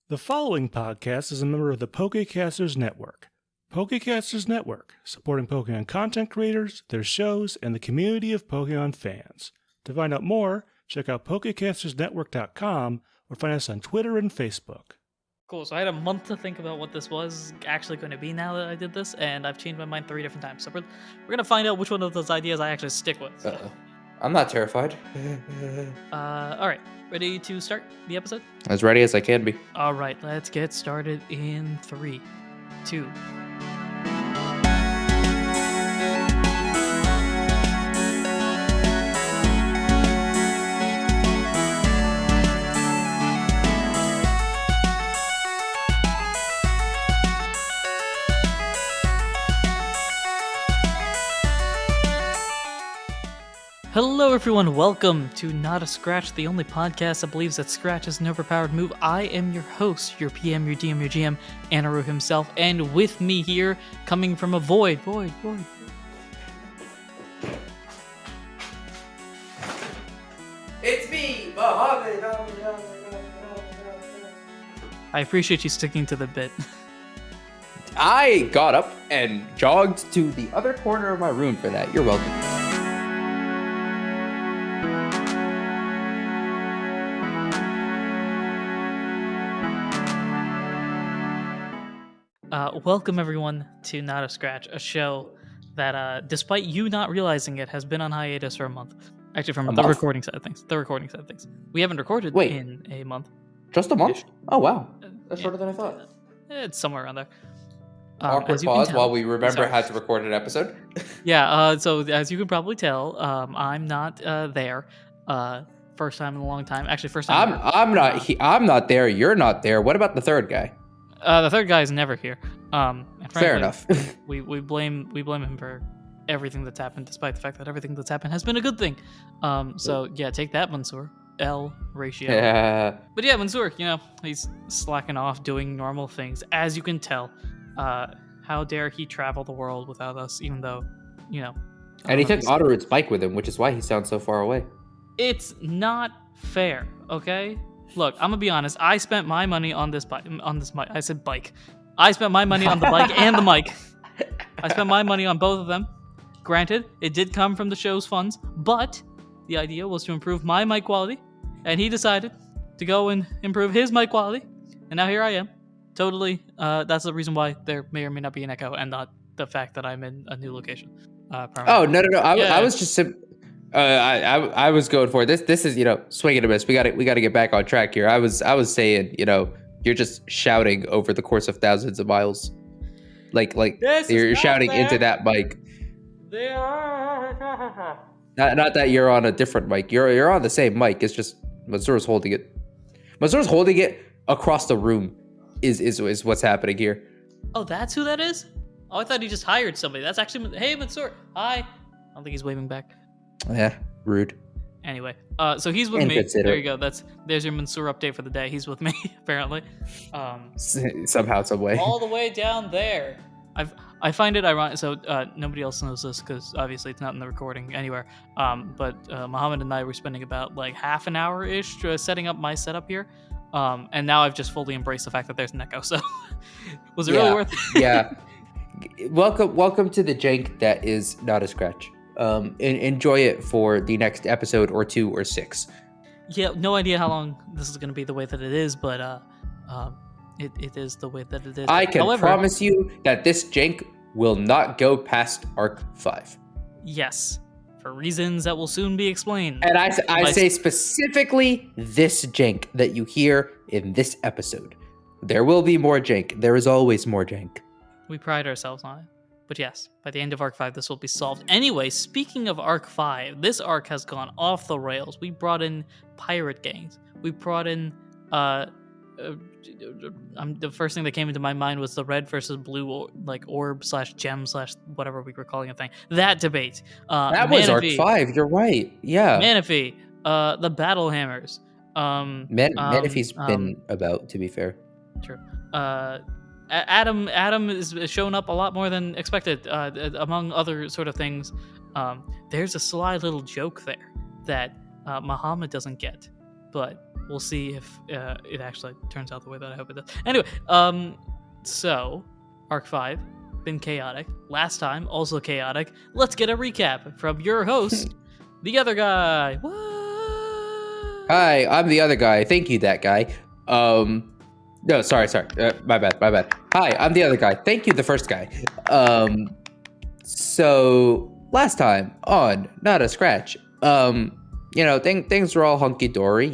The following podcast is a member of the Pokecasters Network. Pokecasters Network, supporting Pokemon content creators, their shows, and the community of Pokemon fans. To find out more, check out PokecastersNetwork.com or find us on Twitter and Facebook. Cool, so I had a month to think about what this was actually going to be now that I did this, and I've changed my mind 3 different times. So we're going to find out which one of those ideas I actually stick with. Uh-oh. I'm not terrified. Alright, ready to start the episode? As ready as I can be. Alright, let's get started in 3, 2... Hello everyone, welcome to Not a Scratch, the only podcast that believes that Scratch is an overpowered move. I am your host, your PM, your DM, your GM, Anirudh himself, and with me here, coming from a void. It's me, Mohammed. I appreciate you sticking to the bit. I got up and jogged to the other corner of my room for that. You're welcome. Welcome everyone to Not a Scratch, a show that, despite you not realizing it, has been on hiatus for a month. Actually, from the recording side of things. We haven't recorded in a month. Just a month? Oh, wow. That's shorter than I thought. It's somewhere around there. Awkward pause while we remember how to record an episode. Yeah, so as you can probably tell, I'm not there. First time in a long time. Actually, first time. I'm not there. You're not there. What about the third guy? The third guy is never here. And frankly, fair enough. we blame him for everything that's happened, despite the fact that everything that's happened has been a good thing. So yeah, take that, Mansoor. L ratio. Yeah. But yeah, Mansoor, he's slacking off, doing normal things, as you can tell. How dare he travel the world without us, even though, And he took Anirudh's bike with him, which is why he sounds so far away. It's not fair, okay? Look, I'm gonna be honest. I spent my money on this bike. I said bike. I spent my money on the bike and the mic. I spent my money on both of them. Granted, it did come from the show's funds, but the idea was to improve my mic quality, and he decided to go and improve his mic quality, and now here I am. Totally. That's the reason why there may or may not be an echo, and not the fact that I'm in a new location. Oh no! I was just. I was going for this. This is swing and a miss. We got to get back on track here. I was saying you're just shouting over the course of thousands of miles, like you're shouting into that mic. Not that you're on a different mic. You're on the same mic. It's just Mansoor's holding it. Mansoor's holding it across the room. Is what's happening here. Oh, that's who that is? Oh, I thought he just hired somebody. That's actually hey Mansoor. Hi. I don't think he's waving back. Yeah, rude. Anyway, so he's with me. There you go. There's your Mansoor update for the day. He's with me apparently. Somehow, some way. All the way down there. I find it ironic. So nobody else knows this because obviously it's not in the recording anywhere. But Mohammed and I were spending about like half an hour ish setting up my setup here. And now I've just fully embraced the fact that there's an echo. So was it really worth it? Yeah. Welcome to the jank that is Not a Scratch. Enjoy it for the next episode or 2 or 6. Yeah, no idea how long this is going to be the way that it is, but it is the way that it is. I can promise you that this jank will not go past Arc 5. Yes, for reasons that will soon be explained. And I say specifically this jank that you hear in this episode. There will be more jank. There is always more jank. We pride ourselves on it. But yes, by the end of Arc 5, this will be solved. Anyway, speaking of Arc 5, this arc has gone off the rails. We brought in pirate gangs. We brought in, the first thing that came into my mind was the red versus blue, orb / gem / whatever we were calling a thing. That debate. That was Arc 5, you're right. Yeah. Manaphy, the battle hammers. Manaphy's been about, to be fair. True. Adam is showing up a lot more than expected, among other sort of things. There's a sly little joke there that Muhammad doesn't get, but we'll see if it actually turns out the way that I hope it does. Anyway, so Arc 5 been chaotic. Last time also chaotic. Let's get a recap from your host, the other guy. What? Hi, I'm the other guy. Thank you, that guy. No, sorry. My bad. Hi, I'm the other guy. Thank you, the first guy. So last time on Not a Scratch, things were all hunky dory.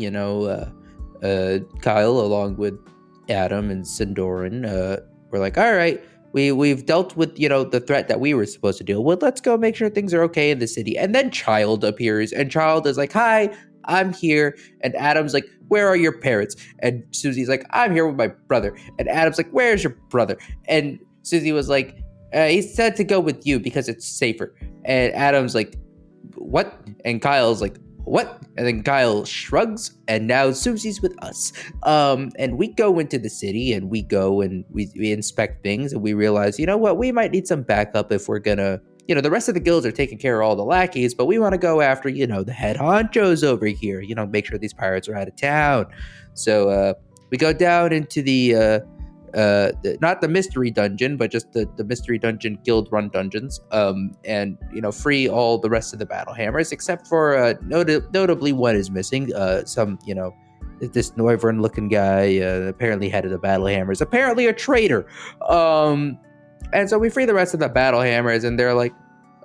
Kyle along with Adam and Sindoran were like, all right, we've dealt with the threat that we were supposed to deal with. Let's go make sure things are okay in the city. And then Child appears, and Child is like, hi, I'm here. And Adam's like, where are your parents? And Susie's like, I'm here with my brother. And Adam's like, where's your brother? And Susie was like, he said to go with you because it's safer. And Adam's like, what? And Kyle's like, what? And then Kyle shrugs, and now Susie's with us. And we go into the city, and we go and we inspect things, and we realize, you know what, we might need some backup if we're gonna, the rest of the guilds are taking care of all the lackeys, but we want to go after, the head honchos over here, make sure these pirates are out of town. So we go down into the not the mystery dungeon, but just the mystery dungeon guild run dungeons, and free all the rest of the battle hammers, except for notably one is missing. This Noivern looking guy, apparently head of the battle hammers, apparently a traitor. And so we free the rest of the battle hammers, and they're like,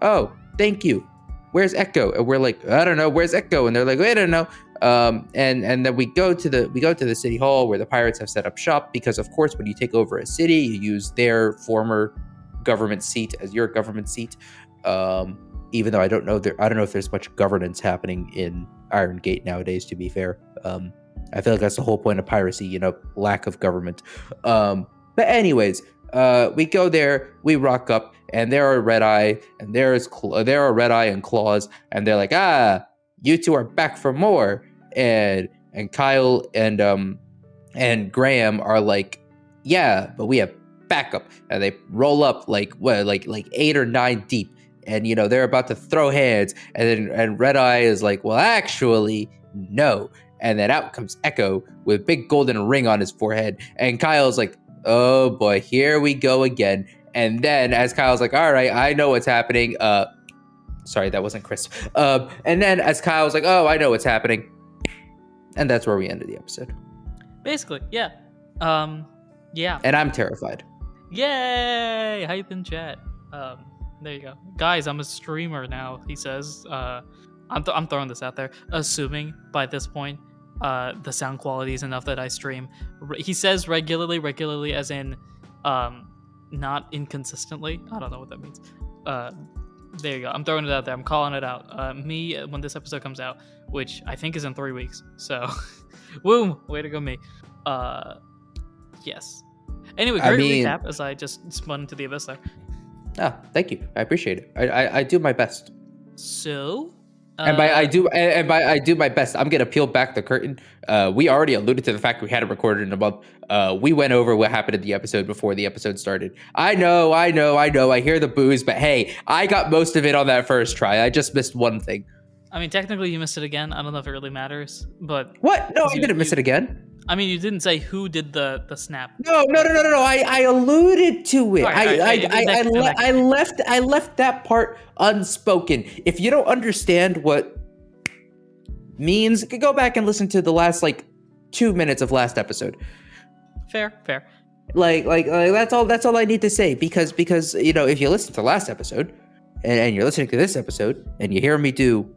oh, thank you. Where's Echo? And we're like, I don't know, where's Echo? And they're like, I don't know. And then we go to the city hall where the pirates have set up shop, because of course when you take over a city, you use their former government seat as your government seat. Even though I don't know if there's much governance happening in Iron Gate nowadays, to be fair. I feel like that's the whole point of piracy, lack of government. But anyways, we go there, we rock up, and there are Red Eye, and there are Red Eye and Claws, and they're like, you two are back for more. And Kyle and Graham are like, yeah, but we have backup. And they roll up like 8 or 9 deep, and they're about to throw hands, and Red Eye is like, well, actually, no. And then out comes Echo with a big golden ring on his forehead, and Kyle's like, oh boy, here we go again. And then as Kyle's like, all right, I know what's happening. Sorry, that wasn't crisp. And then as Kyle's like, oh, I know what's happening. And that's where we ended the episode. Basically, yeah. Yeah. And I'm terrified. Yay! Hype in chat. There you go. Guys, I'm a streamer now, he says. I'm throwing this out there. Assuming by this point, the sound quality is enough that I stream. He says regularly as in not inconsistently. I don't know what that means. There you go. I'm throwing it out there. I'm calling it out. Me, when this episode comes out, which I think is in 3 weeks. So, woo! Way to go, me. Yes. Anyway, great recap as I just spun into the abyss there. Thank you. I appreciate it. I do my best. So... And by I do my best, I'm gonna peel back the curtain. We already alluded to the fact we hadn't recorded in a month. We went over what happened in the episode before the episode started. I know. I hear the boos, but hey, I got most of it on that first try. I just missed one thing. I mean, technically, you missed it again. I don't know if it really matters, but what? No, I didn't miss it again. I mean, you didn't say who did the snap. No. I alluded to it. I left that part unspoken. If you don't understand what means, go back and listen to the last 2 minutes of last episode. Fair. Like that's all I need to say, because if you listen to last episode and you're listening to this episode and you hear me do,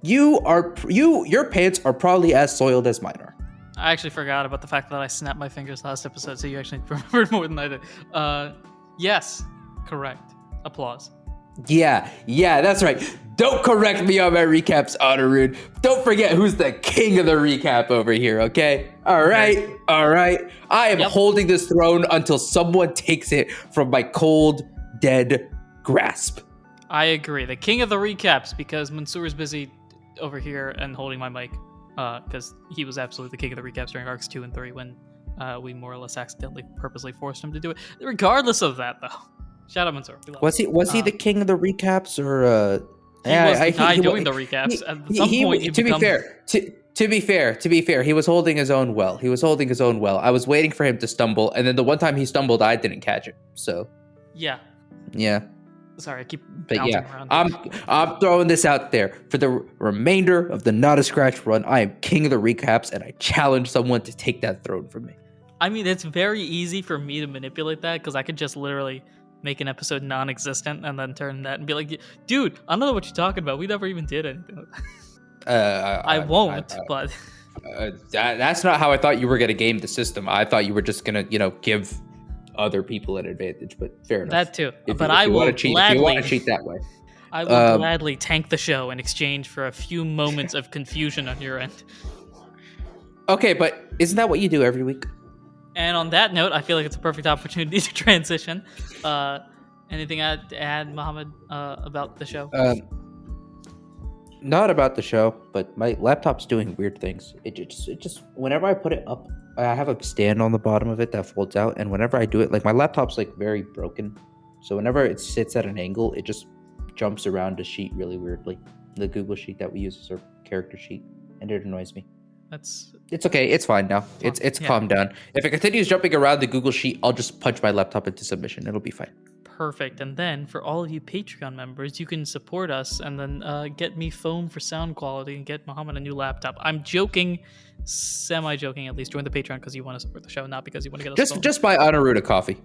your pants are probably as soiled as mine are. I actually forgot about the fact that I snapped my fingers last episode, so you actually remembered more than I did. Yes, correct. Applause. Yeah, that's right. Don't correct me on my recaps, Anirudh. Don't forget who's the king of the recap over here, okay? All right. I am holding this throne until someone takes it from my cold, dead grasp. I agree. The king of the recaps, because Mansoor's busy over here and holding my mic. Because he was absolutely the king of the recaps during arcs 2 and 3 when we more or less accidentally purposely forced him to do it. Regardless of that, though, shout out Mansoor. Was he the king of the recaps, or he was the guy doing the recaps? At some point, to be fair, To be fair, he was holding his own well. I was waiting for him to stumble, and then the one time he stumbled, I didn't catch it. So, Yeah. Sorry, I keep but bouncing yeah, around. I'm throwing this out there for the remainder of the Not a Scratch run. I am king of the recaps, and I challenge someone to take that throne from me. I mean, it's very easy for me to manipulate that because I could just literally make an episode non-existent and then turn that and be like, dude, I don't know what you're talking about. We never even did anything. I won't, but that's not how I thought you were gonna game the system. I thought you were just gonna, give other people an advantage. But fair enough. That too. If but you, I if you will want to cheat, gladly. if you want to cheat that way, I will gladly tank the show in exchange for a few moments of confusion on your end. Okay, but isn't that what you do every week? And on that note, I feel like it's a perfect opportunity to transition. Anything to add, Mohammed, about the show? Not about the show, but my laptop's doing weird things. It just whenever I put it up, I have a stand on the bottom of it that folds out, and whenever I do it, like my laptop's like very broken, so whenever it sits at an angle, it just jumps around a sheet really weirdly. The Google sheet that we use is our character sheet, and it annoys me. It's okay. It's fine now. It's calmed down. If it continues jumping around the Google sheet, I'll just punch my laptop into submission. It'll be fine. Perfect. And then for all of you Patreon members, you can support us and then get me foam for sound quality and get Muhammad a new laptop. I'm joking, semi-joking at least. Join the Patreon because you want to support the show, not because you want to get us just buy Anirudh a coffee.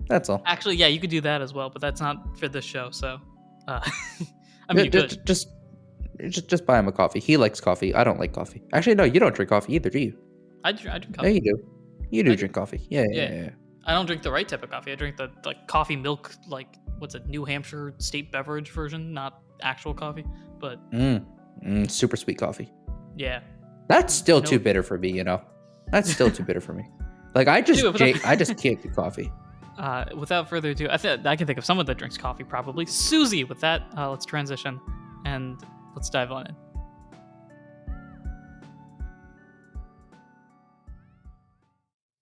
That's all. Actually, yeah, you could do that as well, but that's not for this show. So, I mean, you could. Just buy him a coffee. He likes coffee. I don't like coffee. Actually, no, you don't drink coffee either, do you? I drink coffee. No, you do. You do drink coffee. Yeah. I don't drink the right type of coffee. I drink the coffee milk, what's it, New Hampshire state beverage version, not actual coffee. But super sweet coffee. Yeah. That's still too bitter for me, That's still too bitter for me. Like I just can't do coffee. Without further ado, I can think of someone that drinks coffee probably. Susie. With that, let's transition and let's dive on in.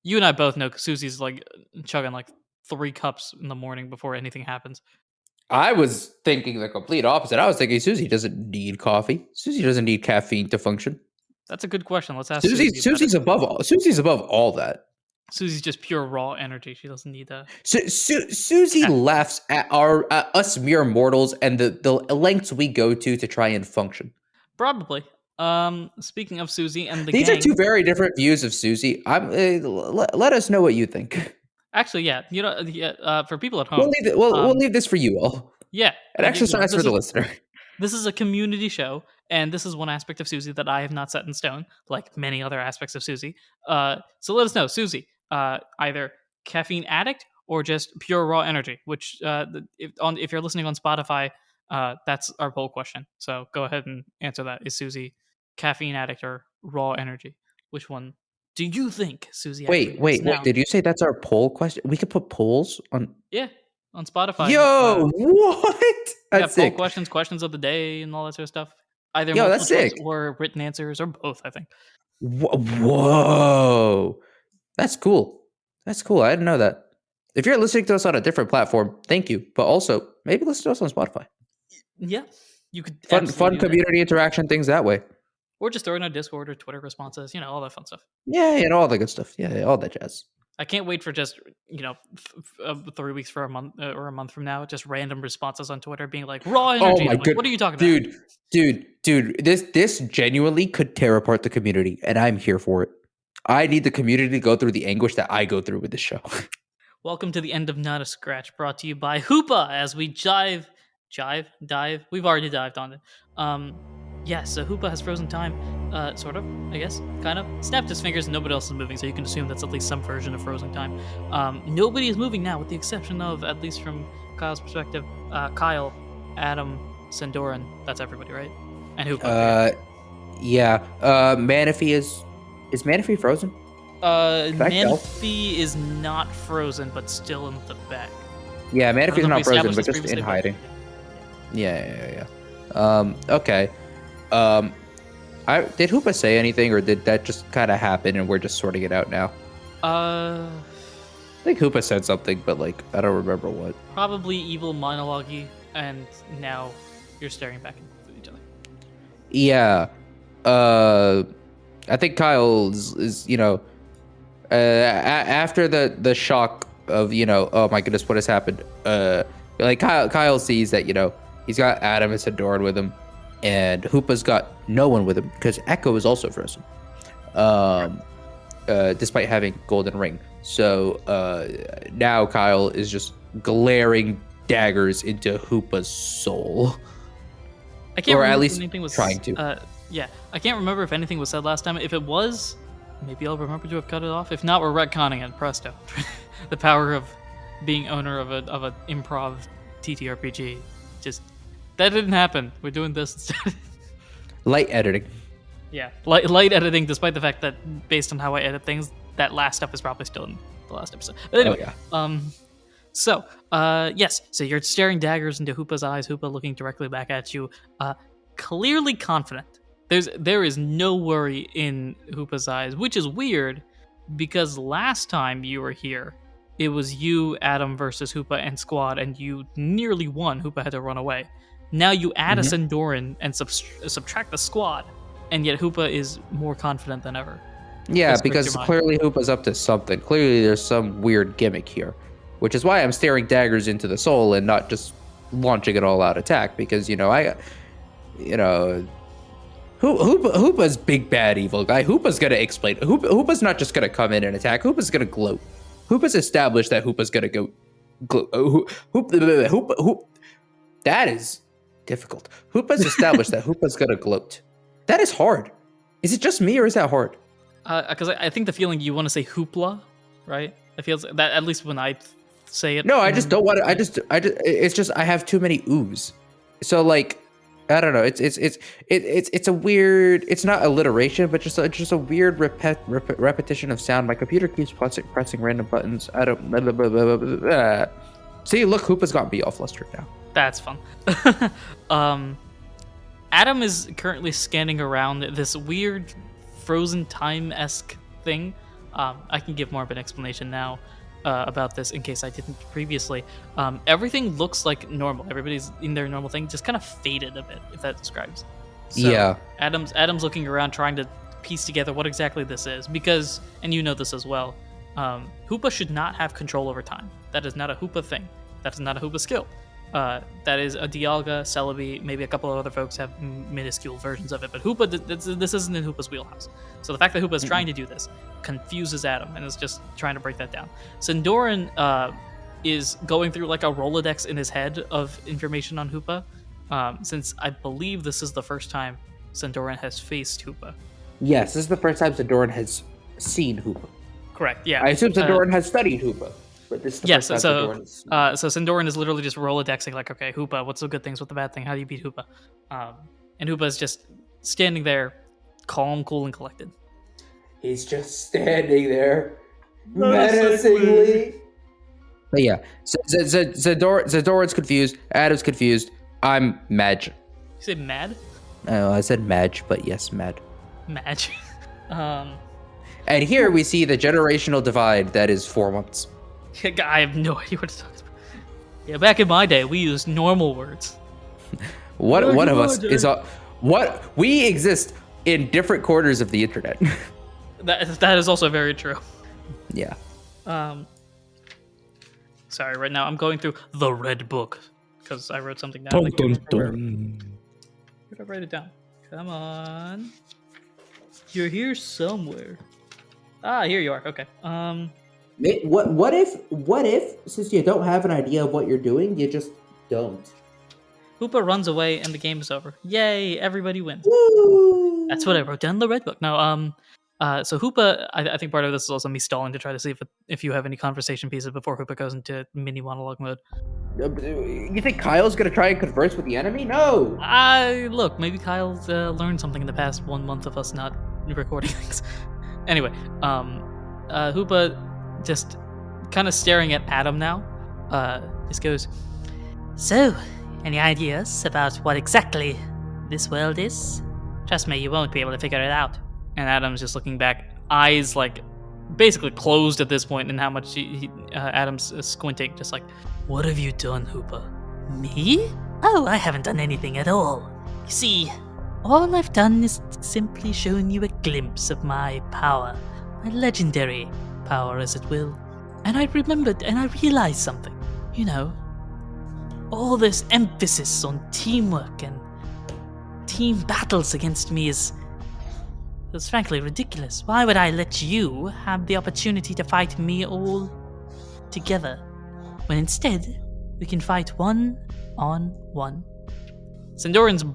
You and I both know Susie's chugging 3 cups in the morning before anything happens. I was thinking the complete opposite. I was thinking Susie doesn't need coffee. Susie doesn't need caffeine to function. That's a good question. Let's ask Susie. Susie's above all that. Susie's just pure raw energy. She doesn't need that. Susie laughs at us mere mortals and the lengths we go to try and function. Probably. Speaking of Susie and the These gang, are two very different views of Susie. Let us know what you think. Actually, yeah. For people at home, we'll leave this for you all. Yeah, an exercise for the listener. This is a community show, and this is one aspect of Susie that I have not set in stone, like many other aspects of Susie. So let us know, Susie. Either caffeine addict or just pure raw energy. Which, if you're listening on Spotify, that's our poll question. So go ahead and answer that. Is Susie caffeine addict or raw energy? Which one do you think, Susie? Wait. Did you say that's our poll question? We could put polls on. Yeah, on Spotify. Yo, what? That's poll sick. questions of the day, and all that sort of stuff. Either that's sick. Or written answers, or both. I think. Whoa, that's cool. I didn't know that. If you're listening to us on a different platform, thank you. But also, maybe listen to us on Spotify. Yeah, you could fun community interaction things that way. Or just throw in a Discord or Twitter responses, all that fun stuff. Yeah, all the good stuff. Yeah, all that jazz. I can't wait for just 3 weeks for a month or a month from now, just random responses on Twitter being like raw energy. Oh my god, what are you talking about, dude? This genuinely could tear apart the community, and I'm here for it. I need the community to go through the anguish that I go through with this show. Welcome to the end of Not a Scratch, brought to you by Hoopa. As we dive. We've already dived on it. So Hoopa has frozen time, sort of, I guess, kind of. Snapped his fingers and nobody else is moving, so you can assume that's at least some version of frozen time. Nobody is moving now, with the exception of, at least from Kyle's perspective, Kyle, Adam, Sandoran. That's everybody, right? And Hoopa. Yeah. Manaphy is Manaphy frozen? Manaphy is not frozen, but still in the back. Yeah, Manaphy's not frozen, but just in hiding. Yeah. Okay. Did Hoopa say anything, or did that just kind of happen and we're just sorting it out now? I think Hoopa said something, but I don't remember what. Probably evil monologue-y, and now you're staring back at each other. Yeah. I think Kyle is after the shock of oh my goodness, what has happened? Like Kyle sees that he's got Adam and Sandoran with him, and Hoopa's got no one with him because Echo is also frozen, despite having golden ring. So now Kyle is just glaring daggers into Hoopa's soul. I can't or remember at least if anything was trying to. Yeah, I can't remember if anything was said last time. If it was, maybe I'll remember to have cut it off. If not, we're retconning it. Presto. The power of being owner of a improv TTRPG. Just that didn't happen. We're doing this instead. Light editing. Yeah, light editing. Despite the fact that based on how I edit things, that last stuff is probably still in the last episode. But anyway, So you're staring daggers into Hoopa's eyes. Hoopa looking directly back at you, clearly confident. There is no worry in Hoopa's eyes, which is weird because last time you were here, it was you, Adam versus Hoopa and Squad, and you nearly won. Hoopa had to run away. Now you add a Sandoran and subtract the Squad, and yet Hoopa is more confident than ever. Yeah, because clearly Hoopa's up to something. Clearly there's some weird gimmick here, which is why I'm staring daggers into the soul and not just launching an all-out attack. Because Hoopa's big bad evil guy. Hoopa's gonna explain. Hoopa's not just gonna come in and attack. Hoopa's gonna gloat. Hoopa's established that Hoopa's gonna go. Hoopa. That is difficult. Hoopa's established that Hoopa's gonna gloat. That is hard. Is it just me or is that hard? Because I think the feeling you want to say hoopla, right? It feels that at least when I say it. No, I just don't want to. It's just I have too many oohs. So like, I don't know. It's a weird. It's not alliteration, but just a weird repetition of sound. My computer keeps pressing random buttons. I don't. Blah, blah, blah, blah, blah, blah. See, look, Hoopa's got me all flustered now. That's fun. Adam is currently scanning around this weird frozen time-esque thing. I can give more of an explanation now about this in case I didn't previously. Everything looks like normal. Everybody's in their normal thing, just kind of faded a bit, if that describes. So yeah. Adam's looking around trying to piece together what exactly this is because, and you know this as well, Hoopa should not have control over time. That is not a Hoopa thing. That is not a Hoopa skill. That is a Dialga, Celebi, maybe a couple of other folks have minuscule versions of it, but Hoopa, this isn't in Hoopa's wheelhouse. So the fact that Hoopa is trying to do this confuses Adam and is just trying to break that down. Sandoran is going through like a Rolodex in his head of information on Hoopa, since I believe this is the first time Sandoran has faced Hoopa. Yes, this is the first time Sandoran has seen Hoopa. Correct, yeah. I assume Sandoran has studied Hoopa. But this is the first time so Sandoran is literally just Rolodexing, like, okay, Hoopa, what's the good things, what's the bad thing, how do you beat Hoopa? And Hoopa is just standing there, calm, cool, and collected. He's just standing there, menacingly. But yeah, Sandoran's confused, Adam's confused, I'm mad. You say mad? Oh, I said Madge, but yes, mad. Madge. And here we see the generational divide that is 4 months. I have no idea what to talk about. Yeah, back in my day, we used normal words. One of us is we exist in different corners of the internet. That is also very true. Yeah. Sorry, right now I'm going through the red book because I wrote something down. Where did I write it down? Come on. You're here somewhere. Ah, here you are. Okay. What if since you don't have an idea of what you're doing, you just don't? Hoopa runs away and the game is over. Yay! Everybody wins. Woo! That's what I wrote down in the red book. No, so Hoopa, I think part of this is also me stalling to try to see if you have any conversation pieces before Hoopa goes into mini monologue mode. You think Kyle's gonna try and converse with the enemy? No. Look, maybe Kyle's learned something in the past 1 month of us not recording things. Anyway, Hoopa just kind of staring at Adam now. Just goes, "So, any ideas about what exactly this world is? Trust me, you won't be able to figure it out." And Adam's just looking back, eyes like basically closed at this point, and how much Adam's squinting, just like, "What have you done, Hoopa?" Me? Oh, I haven't done anything at all. You see, All I've done is simply shown you a glimpse of my power, my legendary power, as it will. And I remembered and I realized something. You know, all this emphasis on teamwork and team battles against me is frankly ridiculous. Why would I let you have the opportunity to fight me all together, when instead we can fight 1-on-1? Sindoran's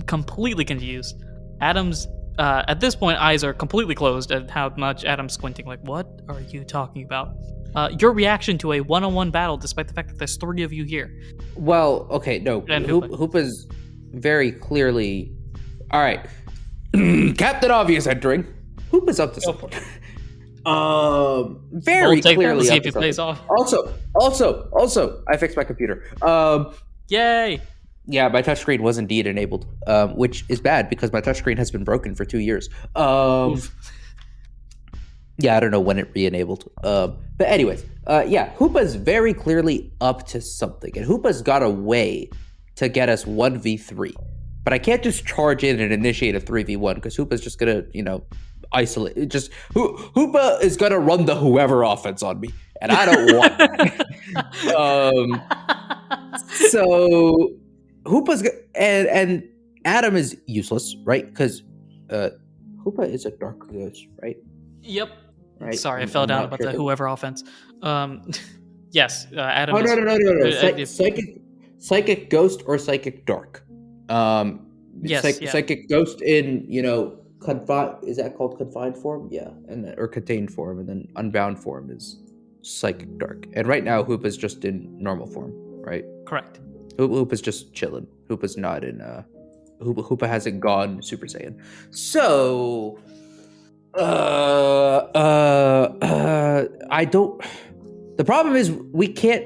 completely confused. Adam's, at this point, eyes are completely closed at how much Adam's squinting. Like, what are you talking about? Your reaction to a one-on-one battle, despite the fact that there's 3 of you here. Well, okay, no. And Hoopa's very clearly... All right. Captain Obvious entering. Hoopa's up to something. Very clearly see up if to he plays something. off. Also, I fixed my computer. Yay! Yeah, my touchscreen was indeed enabled, which is bad because my touchscreen has been broken for 2 years. Yeah, I don't know when it re-enabled. But anyways, yeah, Hoopa's very clearly up to something, and Hoopa's got a way to get us 1v3. But I can't just charge in and initiate a 3v1 because Hoopa's just gonna, isolate. Hoopa is gonna run the whoever offense on me, and I don't want that. So Hoopa's and Adam is useless, right? Because Hoopa is a dark ghost, right? Yep. Right. Sorry, I fell down about the whoever offense. Yes, Adam. Oh no! Psychic ghost or psychic dark. Yes, Psychic ghost in confined. Is that called confined form? Yeah, or contained form, and then unbound form is psychic dark. And right now, Hoopa's just in normal form, right? Correct. Hoopa's just chilling. Hoopa's not in. Hoopa hasn't gone Super Saiyan. So, I don't. The problem is we can't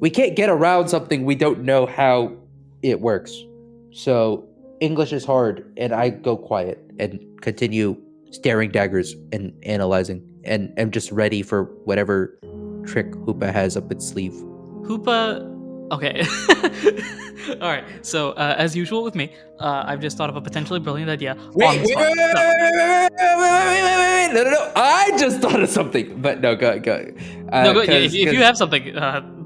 get around something we don't know how it works. So English is hard, and I go quiet and continue staring daggers and analyzing, and am just ready for whatever trick Hoopa has up its sleeve. Hoopa. Okay. All right. So as usual with me, I've just thought of a potentially brilliant idea. Wait. No. I just thought of something, but no, go. No, go. If you have something,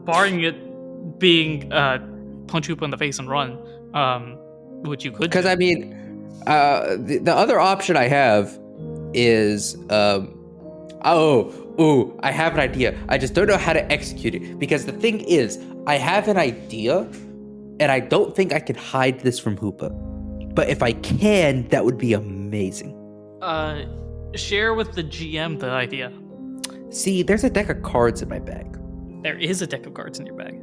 barring it being punch Hoopa in the face and run, which you could. Because I mean, the other option I have is I have an idea. I just don't know how to execute it. Because the thing is, I have an idea, and I don't think I can hide this from Hoopa. But if I can, that would be amazing. Share with the GM the idea. See, there's a deck of cards in my bag. There is a deck of cards in your bag.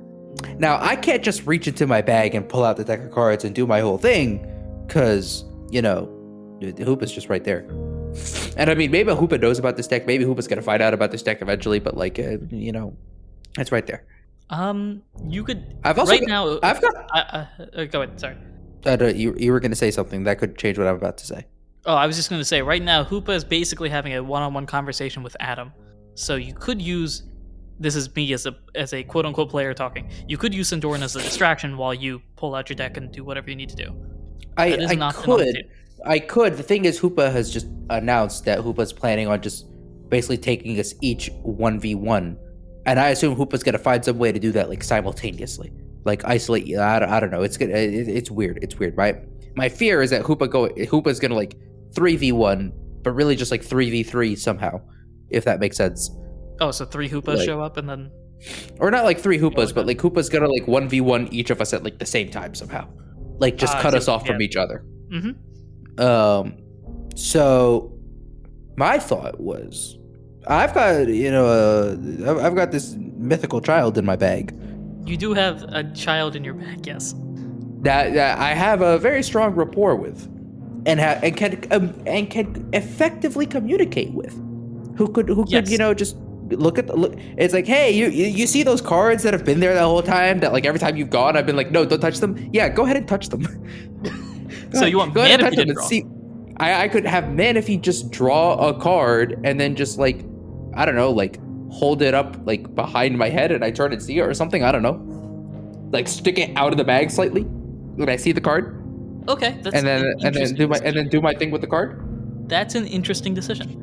Now, I can't just reach into my bag and pull out the deck of cards and do my whole thing, because, Hoopa's just right there. And I mean, maybe Hoopa knows about this deck. Maybe Hoopa's gonna find out about this deck eventually, but it's right there. You could. I've also right got, now. I've got. Go ahead. Sorry. You were gonna say something that could change what I'm about to say. Oh, I was just gonna say. Right now, Hoopa is basically having a one-on-one conversation with Adam. So you could use. This is me as a quote unquote player talking. You could use Sindoran as a distraction while you pull out your deck and do whatever you need to do. I could. The thing is, Hoopa has just announced that Hoopa's planning on just basically taking us each 1v1. And I assume Hoopa's gonna find some way to do that like simultaneously. Like isolate you. I don't know. It's weird. It's weird. My fear is that Hoopa's gonna like 3v1, but really just like 3v3 somehow, if that makes sense. Oh, so 3 Hoopas show up and then... Or not like 3 Hoopas, but like Hoopa's gonna like 1v1 each of us at like the same time somehow. Like just cut us off from each other. Mm-hmm. So my thought was, I've got I've got this mythical child in my bag. You do have a child in your bag, yes. That I have a very strong rapport with, and can effectively communicate with. Who could just look. It's like, hey, you see those cards that have been there the whole time? That like every time you've gone, I've been like, no, don't touch them. Yeah, go ahead and touch them. So you want Manaphy to draw? See, I could have Manaphy just draw a card and then just like, I don't know, like hold it up like behind my head and I turn and see it or something. I don't know. Like stick it out of the bag slightly when I see the card. Okay, that's and then interesting do my thing with the card. That's an interesting decision.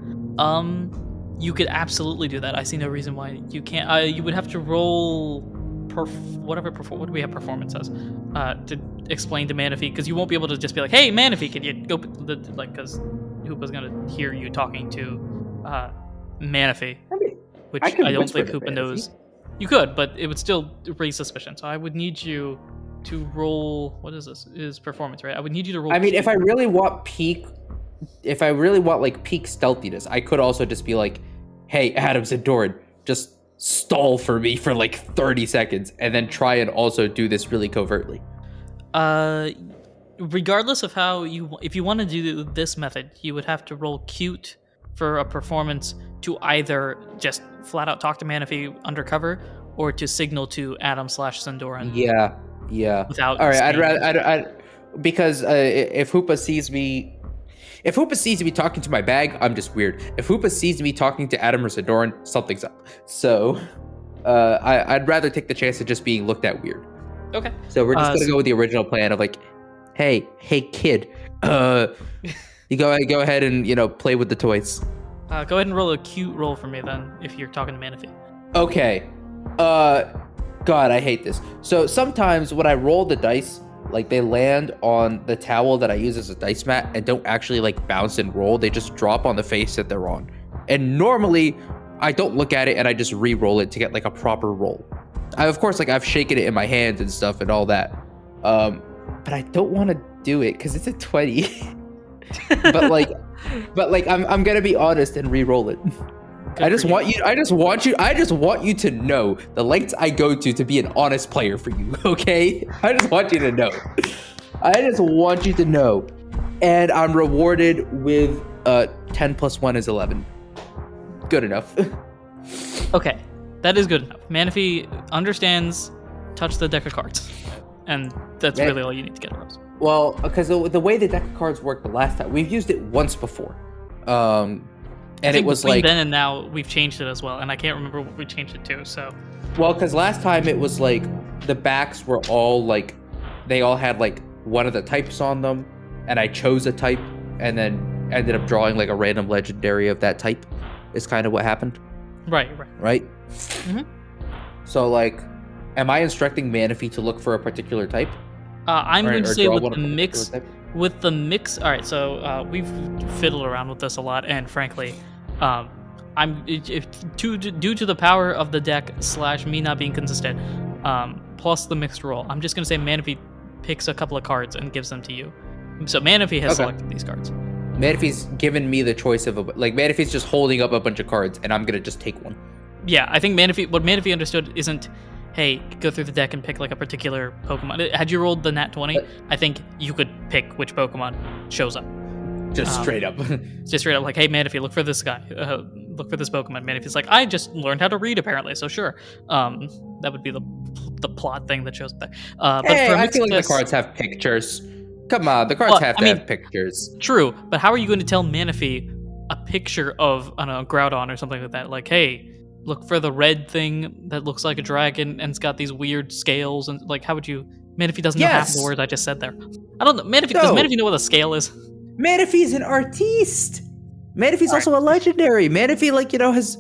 You could absolutely do that. I see no reason why you can't. You would have to roll what do we have performance as to explain to Manaphy, because you won't be able to just be like, hey Manaphy, can you go because Hoopa's gonna hear you talking to Manaphy, which I don't think Hoopa knows. You could, but it would still raise suspicion. So I would need you to roll. What is this? Is performance, right? I would need you to roll. I mean, if I really want like peak stealthiness, I could also just be like, hey, Adams and Doran, just stall for me for like 30 seconds and then try and also do this really covertly. Regardless of if you want to do this method, you would have to roll cute for a performance to either just flat out talk to Manaphy undercover or to signal to Adam/Sandoran. Yeah. Without. All right, I'd rather because if Hoopa sees me talking to my bag, I'm just weird. If Hoopa sees me talking to Adam or Sandoran, something's up. So I'd rather take the chance of just being looked at weird. Okay. So we're just gonna go with the original plan of like, hey kid, you go ahead and play with the toys. Go ahead and roll a cute roll for me then, if you're talking to Manaphy. Okay. God, I hate this. So sometimes when I roll the dice, like they land on the towel that I use as a dice mat and don't actually like bounce and roll. They just drop on the face that they're on. And normally I don't look at it and I just re-roll it to get like a proper roll. I've shaken it in my hands and stuff and all that. But I don't want to do it because it's a 20. but I'm gonna be honest and re-roll it. I just want you to know the lengths I go to be an honest player for you, okay? I just want you to know. And I'm rewarded with 10 plus 1 is 11. Good enough. Okay, that is good enough. Manaphy understands touch the deck of cards. And that's really all you need to get across. Well, because the way the deck of cards worked the last time, we've used it once before. And it was like then and now we've changed it as well, and I can't remember what we changed it to. So, well, because last time it was like the backs were all like they all had like one of the types on them, and I chose a type, and then ended up drawing like a random legendary of that type. Is kind of what happened. Right. Mm-hmm. So, like, am I instructing Manaphy to look for a particular type? I'm going to say with the mix. With the mix, all right. So we've fiddled around with this a lot, and frankly, due to the power of the deck / me not being consistent, plus the mixed roll, I'm just gonna say Manaphy picks a couple of cards and gives them to you. So Manaphy has selected these cards. Manaphy's given me the choice of Manaphy's just holding up a bunch of cards, and I'm gonna just take one. Yeah, I think what Manaphy understood isn't, hey, go through the deck and pick like a particular Pokemon. Had you rolled the nat 20, I think you could pick which Pokemon shows up. Just straight up. Just straight up, like, hey, Manaphy, look for this guy. Look for this Pokemon. Manaphy's like, I just learned how to read, apparently, so sure. That would be the plot thing that shows up there. Hey, I feel like the cards have pictures. Come on, the cards have pictures. True, but how are you going to tell Manaphy a picture of, I don't know, Groudon or something like that? Like, hey, look for the red thing that looks like a dragon and it's got these weird scales, and like, how would you? Manaphy doesn't know half the words I just said there. I don't know. Does Manaphy know what a scale is? Manaphy's an artiste. Manaphy's also a legendary. Manaphy, has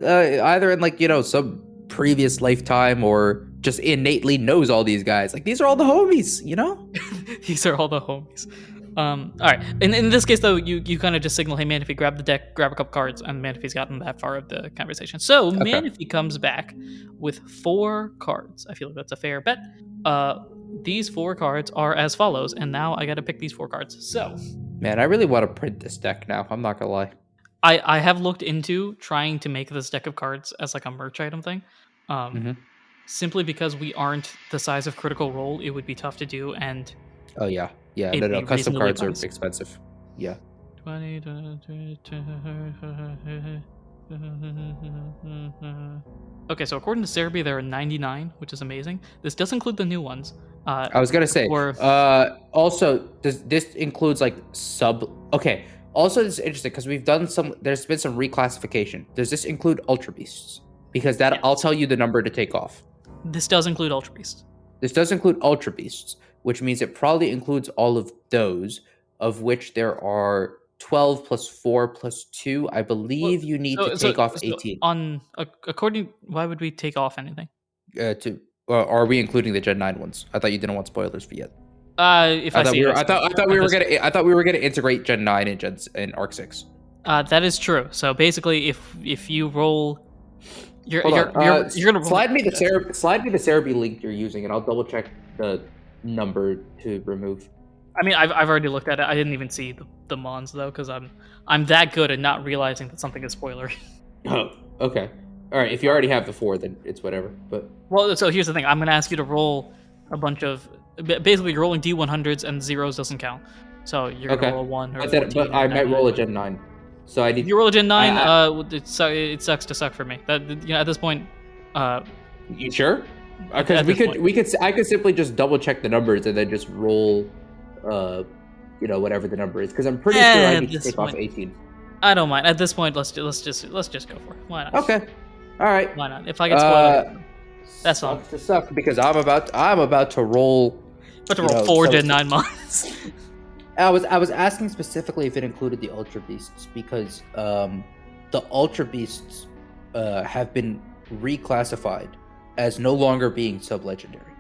either in some previous lifetime or just innately knows all these guys. Like, these are all the homies, These are all the homies. All right. In this case, though, you kind of just signal, hey, Manaphy, grab the deck, grab a couple cards, and Manaphy's gotten that far of the conversation. So Manaphy comes back with 4 cards. I feel like that's a fair bet. These 4 cards are as follows, and now I got to pick these 4 cards. So, man, I really want to print this deck now. I'm not gonna lie. I have looked into trying to make this deck of cards as like a merch item thing. Simply because we aren't the size of Critical Role, it would be tough to do, and no, custom cards are expensive. Yeah. 20. Okay, so according to Cerebi, there are 99, which is amazing. This does include the new ones. I was gonna say. Also, this includes like sub? Okay. Also, this is interesting because there's been some reclassification. Does this include Ultra Beasts? Because I'll tell you the number to take off. This does include Ultra Beasts. This does include Ultra Beasts, which means it probably includes all of those, of which there are 12 plus 4 plus 2. I believe you need to take off 18. Why would we take off anything? Are we including the Gen 9 ones? I thought you didn't want spoilers for yet. I thought we were gonna integrate Gen 9 and Arc 6. That is true. So basically, if you roll, you're gonna roll. Slide me the Cerebi link you're using, and I'll double check the number to remove. I mean, I've already looked at it. I didn't even see the mons though, because I'm that good at not realizing that something is spoiler. Oh, okay. All right. If you already have the 4, then it's whatever. But well, so here's the thing. I'm gonna ask you to roll a bunch of. Basically, you're rolling D100s and zeros doesn't count. So you're gonna roll a 1 or 14. But I might roll a Gen 9. So I need. If you roll a Gen 9, it sucks to suck for me. That at this point. You sure? Because I could simply just double check the numbers and then just roll, whatever the number is. Because I'm pretty sure I need to take off 18. I don't mind. At this point, let's just go for it. Why not? Okay. All right. Why not? If I get spoiled, that's fine. To suck because I'm about to roll. About to roll 4 Gen 9 mons. I was asking specifically if it included the Ultra Beasts because the Ultra Beasts have been reclassified as no longer being sub-legendary.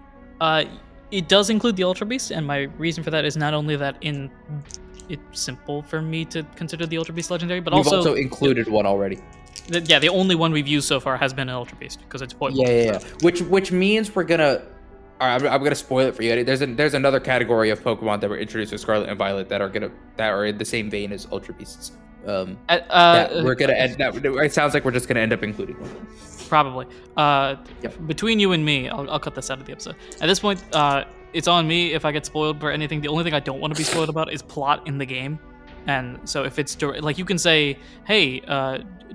It does include the Ultra Beast, and my reason for that is not only that it's simple for me to consider the Ultra Beast legendary, but We've also included one already. The only one we've used so far has been an Ultra Beast because it's pointless. Yeah. Which means we're gonna. All right, I'm gonna spoil it for you. There's another category of Pokemon that were introduced with Scarlet and Violet that are in the same vein as Ultra Beasts. We're gonna end. It sounds like we're just gonna end up including one. Probably. Yep. Between you and me, I'll cut this out of the episode. At this point, it's on me if I get spoiled for anything. The only thing I don't want to be spoiled about is plot in the game. And so if it's like you can say, hey,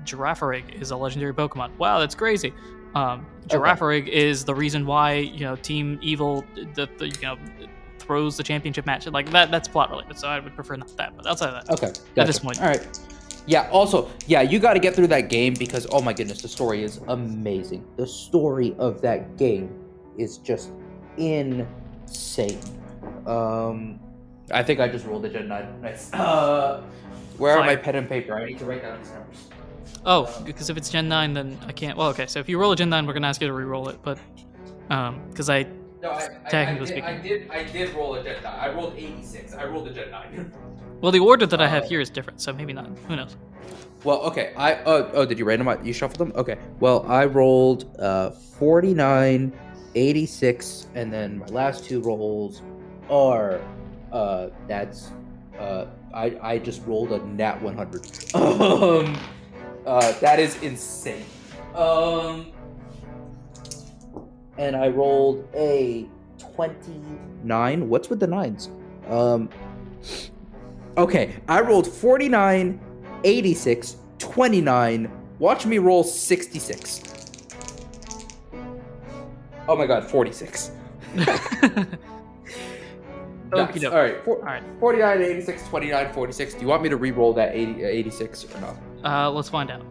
Girafarig is a legendary Pokemon. Wow, that's crazy. Girafarig is the reason why Team Evil throws the championship match. Like that's plot related. So I would prefer not that. But outside of that, okay. Gotcha. At this point, all right. Yeah, also, you got to get through that game because, oh my goodness, the story is amazing. The story of that game is just insane. I think I just rolled a Gen 9. Nice. Where are my pen and paper? I need to write down these numbers. Oh, because if it's Gen 9, then I can't. Well, okay, so if you roll a Gen 9, we're going to ask you to re-roll it, but, because technically speaking. I did roll a Gen 9. I rolled 86. I rolled a Gen 9. Well, the order that I have here is different, so maybe not. Who knows? Well, okay. Did you randomize? You shuffled them? Okay. Well, I rolled 49, 86, and then my last 2 rolls are I just rolled a nat 100. That is insane. And I rolled a 29. What's with the 9s? Okay, I rolled 49, 86, 29. Watch me roll 66. Oh my god, 46. Nice. All right, 49, 86, 29, 46. Do you want me to re-roll that 86 or not? Let's find out.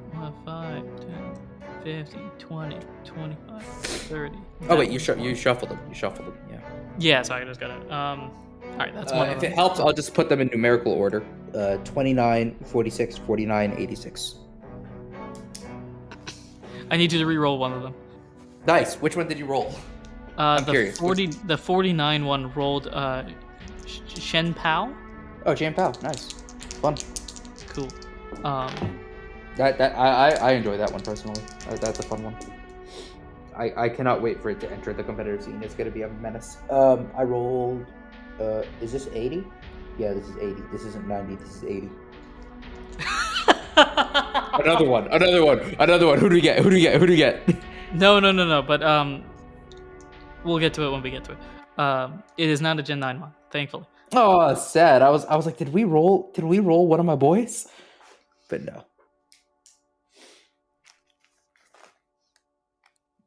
5, 10, 15, 20, 25, 30. Oh wait, you shuffled them. Yeah. Yeah, so I just got it. All right, that's one. If it helps, I'll just put them in numerical order. 29, 46, 49, 86. I need you to re-roll one of them. Nice. Which one did you roll? I'm curious. The 49 one rolled Shen Pao. Oh, Shen Pao. Nice. Fun. Cool. I enjoy that one personally. That's a fun one. I cannot wait for it to enter the competitive scene. It's gonna be a menace. I rolled. Is this 80? Yeah, this is 80. This isn't 90. This is 80. Another one. Who do we get? No. But we'll get to it when we get to it. It is not a Gen 9 one, thankfully. Oh, sad. I was like, did we roll one of my boys? But no.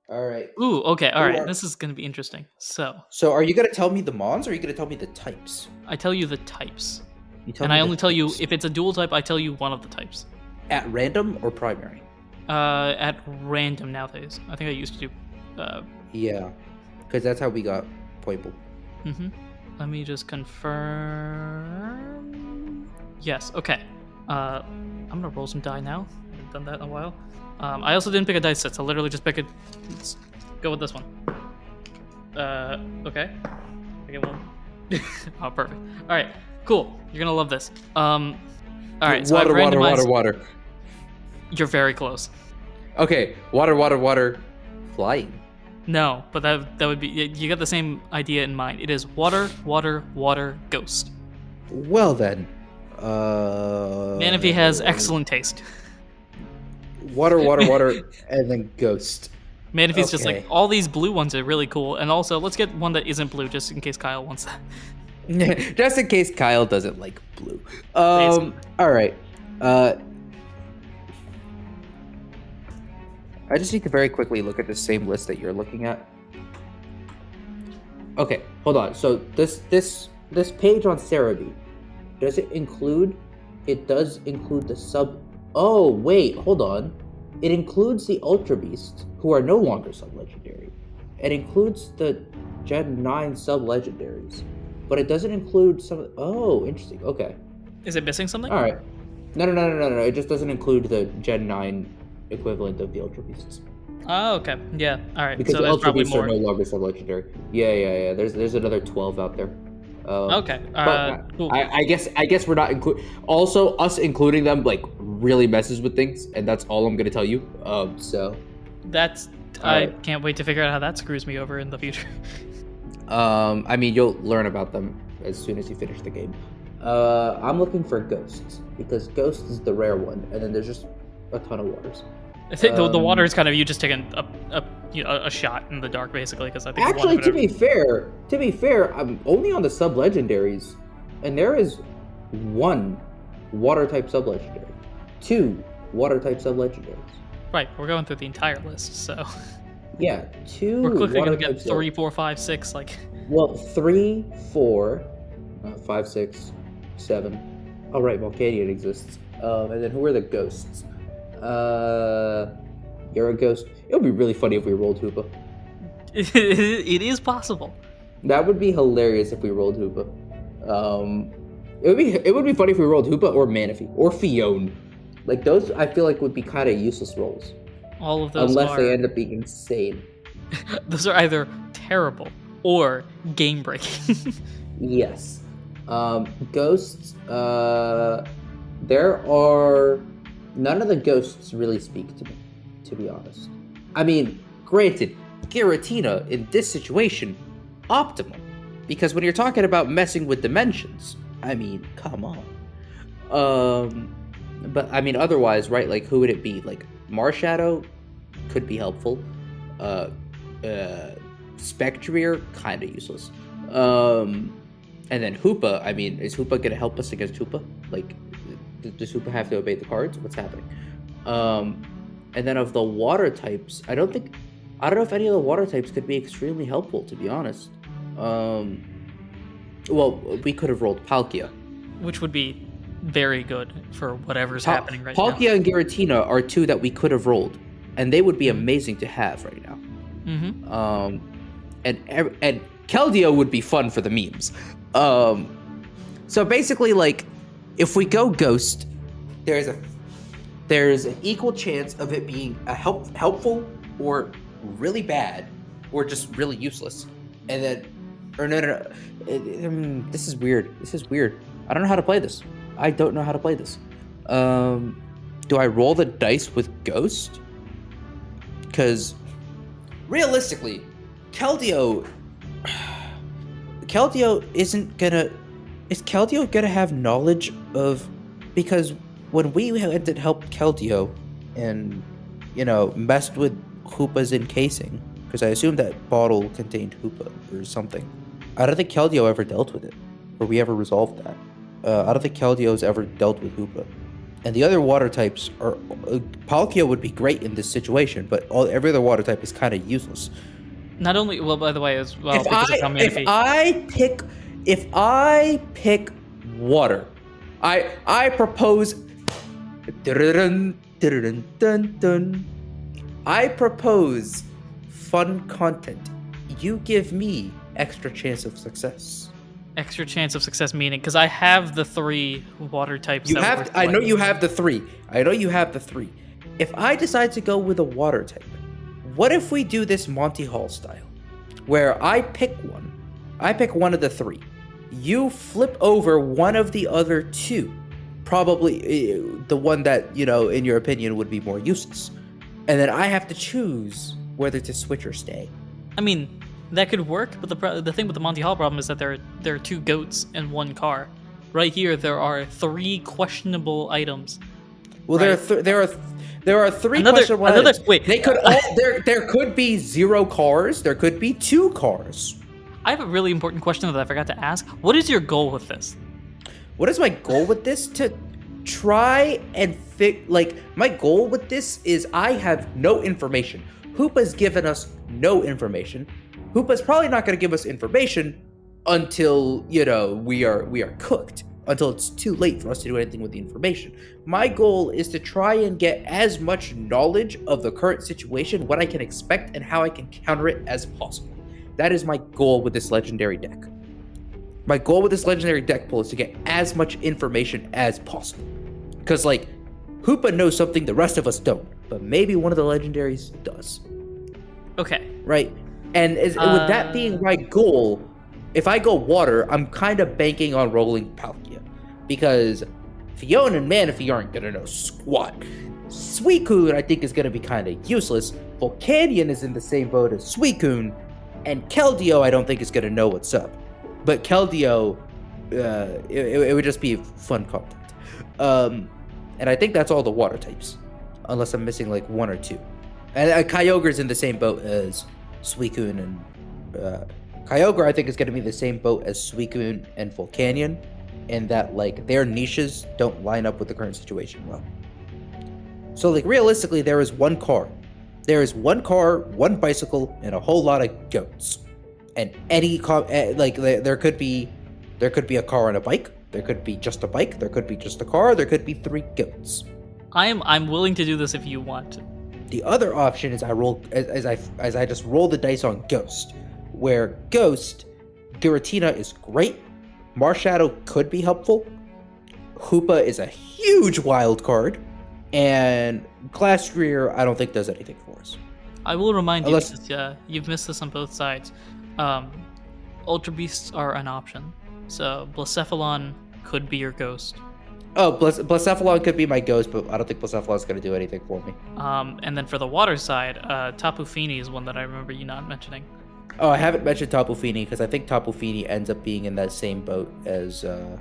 All right. Ooh, okay. All right. This is going to be interesting. So are you going to tell me the mons or are you going to tell me the types? I tell you the types. I only tell you, if it's a dual type, I tell you one of the types. At random or primary? At random nowadays. I think I used to do... Yeah. Because that's how we got Poiple. Mm-hmm. Let me just confirm. Yes. Okay. I'm gonna roll some die now. I haven't done that in a while. I also didn't pick a dice set, so literally just pick a. Let's go with this one. Okay. I get one. Oh, perfect. All right. Cool. You're gonna love this. All right. So I've randomized. Water. You're very close. Okay. Water. Flying. No, but that would be. You got the same idea in mind. It is water, ghost. Well then. Manaphy has excellent taste. Water, and then ghost. Manaphy's just like, all these blue ones are really cool, and also let's get one that isn't blue just in case Kyle wants that. Just in case Kyle doesn't like blue. All right. I just need to very quickly look at the same list that you're looking at. Okay, hold on. So this page on Cerebi, does it include? It does include the sub. Oh wait, hold on. It includes the Ultra Beasts, who are no longer sub-legendary. It includes the Gen 9 sub-legendaries, but it doesn't include some. Oh, interesting. Okay. Is it missing something? All right. No. It just doesn't include the Gen 9 equivalent of the Ultra Beasts. Oh, okay. Yeah. All right. Because So the there's Ultra probably Beasts more. are no longer sub-legendary. Yeah. There's another 12 out there. Okay. But Cool. I guess we're not Also, us including them like really messes with things, and that's all I'm gonna tell you. So That's. I can't wait to figure out how that screws me over in the future. I mean, you'll learn about them as soon as you finish the game. I'm looking for ghosts because ghost is the rare one, and then there's just a ton of waters. I think the water is kind of you just taking a shot in the dark, basically. Because I think Actually, to be fair, I'm only on the sub legendaries, and there is 1 water type sub legendary, 2 water type sub legendaries. Right, we're going through the entire list, so Yeah, 2. we're quickly water gonna get type 3, 4, 5, 6. Like, well, 3, 4, 5, 6, 7. Oh right, Volcanion exists. And then who are the ghosts? You're a ghost. It would be really funny if we rolled Hoopa. it is possible. That would be hilarious if we rolled Hoopa. It would be funny if we rolled Hoopa or Manaphy or Fione. Like those, I feel like would be kind of useless rolls. All of those unless are, they end up being insane. Those are either terrible or game breaking. Yes. Ghosts. There are none of the ghosts really speak to me, to be honest. I mean, granted, Giratina in this situation, optimal, because when you're talking about messing with dimensions, I mean, come on. But I mean, otherwise, right? Like, who would it be? Like, Marshadow could be helpful. Spectrier, kind of useless. And then Hoopa. I mean, is Hoopa gonna help us against Hoopa? Like, does Hoopa have to obey the cards? What's happening? And then of the water types, I don't know if any of the water types could be extremely helpful, to be honest. Well, we could have rolled Palkia. Which would be very good for whatever's happening right Palkia now. and Giratina are 2 that we could have rolled, and they would be amazing to have right now. Mm-hmm. And Keldeo would be fun for the memes. So basically, like, if we go Ghost, there's an equal chance of it being a helpful or really bad or just really useless. And then, or no. This is weird. I don't know how to play this. Do I roll the dice with Ghost? Because realistically, Keldeo isn't gonna. Is Keldeo gonna have knowledge of? Because when we had to help Keldeo and, messed with Hoopa's encasing, because I assume that bottle contained Hoopa or something. I don't think Keldeo ever dealt with it, or we ever resolved that. I don't think Keldeo's ever dealt with Hoopa. And the other water types are... Palkia would be great in this situation, but every other water type is kind of useless. Not only, well, by the way, as well, If I pick water, I propose... I propose fun content. You give me extra chance of success. Extra chance of success meaning, because I have the 3 water types. I know you have the 3. If I decide to go with a water type, what if we do this Monty Hall style, where I pick one of the 3, you flip over one of the other 2, probably the one that, in your opinion would be more useless, and then I have to choose whether to switch or stay. I mean, that could work, but the thing with the Monty Hall problem is that there are 2 goats in one car. Right here, there are 3 questionable items. Well, right? there are 3 questionable items. Wait, they could there could be 0 cars. There could be 2 cars. I have a really important question that I forgot to ask. What is your goal with this? What is my goal with this? To try and my goal with this is I have no information. Hoopa's given us no information. Hoopa's probably not going to give us information until, we are cooked, until it's too late for us to do anything with the information. My goal is to try and get as much knowledge of the current situation, what I can expect, and how I can counter it as possible. That is my goal with this legendary deck. My goal with this legendary deck pull is to get as much information as possible. Because, Hoopa knows something the rest of us don't, but maybe one of the legendaries does. Okay. Right? And with that being my goal, if I go water, I'm kind of banking on rolling Palkia. Because Fiona and Manaphy aren't going to know squat. Suicune, I think, is going to be kind of useless. Volcanion is in the same boat as Suicune. And Keldeo, I don't think, is going to know what's up. But Keldeo, it would just be fun content. And I think that's all the water types. Unless I'm missing, 1 or 2. And Kyogre's in the same boat as Suicune and Kyogre, I think, is going to be the same boat as Suicune and Volcanion, in that their niches don't line up with the current situation well. So realistically, there is 1 car. There is 1 car, 1 bicycle, and a whole lot of goats. And any there could be a car and a bike. There could be just a bike. There could be just a car. There could be 3 goats. I'm willing to do this if you want to. The other option is I roll as I just roll the dice on Ghost, where Ghost, Giratina is great, Marshadow could be helpful, Hoopa is a huge wild card, and Glastrier I don't think does anything for us. I will remind you, because you've missed this on both sides. Ultra Beasts are an option, so Blacephalon could be your Ghost. Oh, Blacephalon could be my Ghost, but I don't think Blacephalon's going to do anything for me. And then for the water side, Tapu Fini is one that I remember you not mentioning. Oh, I haven't mentioned Tapu Fini because I think Tapu Fini ends up being in that same boat as... I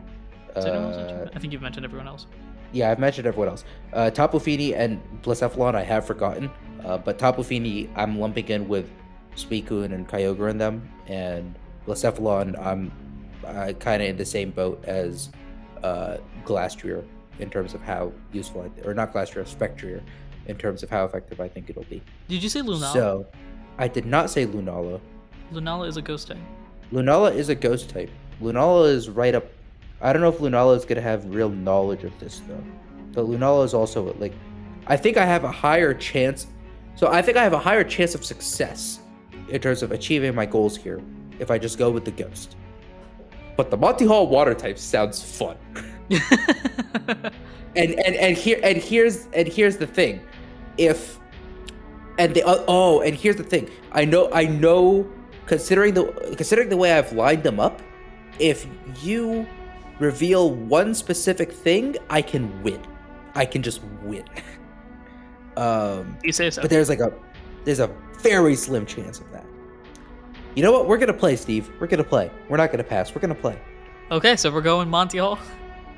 think you've mentioned everyone else. Yeah, I've mentioned everyone else. Tapu Fini and Blacephalon I have forgotten, but Tapu Fini I'm lumping in with Suicune and Kyogre in them, and Blacephalon I'm kind of in the same boat as... Glastrier in terms of how useful, or not Glastrier, Spectrier in terms of how effective I think it'll be. Did you say Lunala? So, I did not say Lunala. Lunala is a ghost type. Lunala is a ghost type. Lunala is right up. I don't know if Lunala is going to have real knowledge of this though. But Lunala is also I think I have a higher chance. So I think I have a higher chance of success in terms of achieving my goals here if I just go with the ghost. But the Monty Hall water type sounds fun. and here's the thing. And here's the thing. I know considering the way I've lined them up, if you reveal one specific thing, I can win. I can just win. You say so. But there's a very slim chance of that. You know what? We're going to play, Steve. We're going to play. We're not going to pass. We're going to play. Okay, so we're going Monty Hall?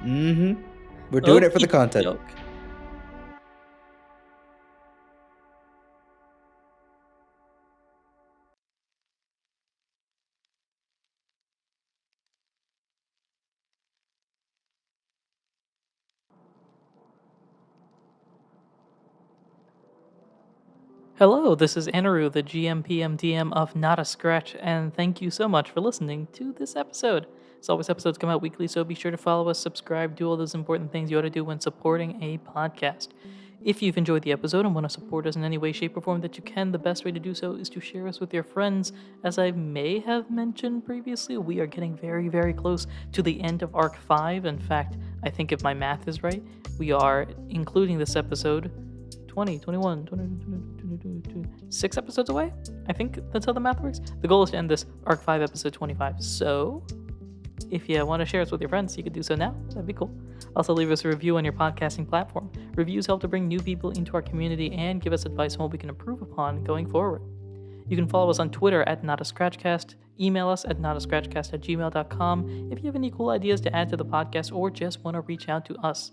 Mm-hmm. We're doing it for the content. Hello, this is Anirudh, the GM of Not a Scratch, and thank you so much for listening to this episode. As always, episodes come out weekly, so be sure to follow us, subscribe, do all those important things you ought to do when supporting a podcast. If you've enjoyed the episode and want to support us in any way, shape, or form that you can, the best way to do so is to share us with your friends. As I may have mentioned previously, we are getting very, very close to the end of Arc 5. In fact, I think if my math is right, we are, including this episode, 20, 21, 22, 6 episodes away? I think that's how the math works. The goal is to end this Arc 5 episode 25. So, if you want to share us with your friends, you could do so now. That'd be cool. Also, leave us a review on your podcasting platform. Reviews help to bring new people into our community and give us advice on what we can improve upon going forward. You can follow us on Twitter at NotAScratchcast, email us at notascratchcast@gmail.com if you have any cool ideas to add to the podcast or just want to reach out to us.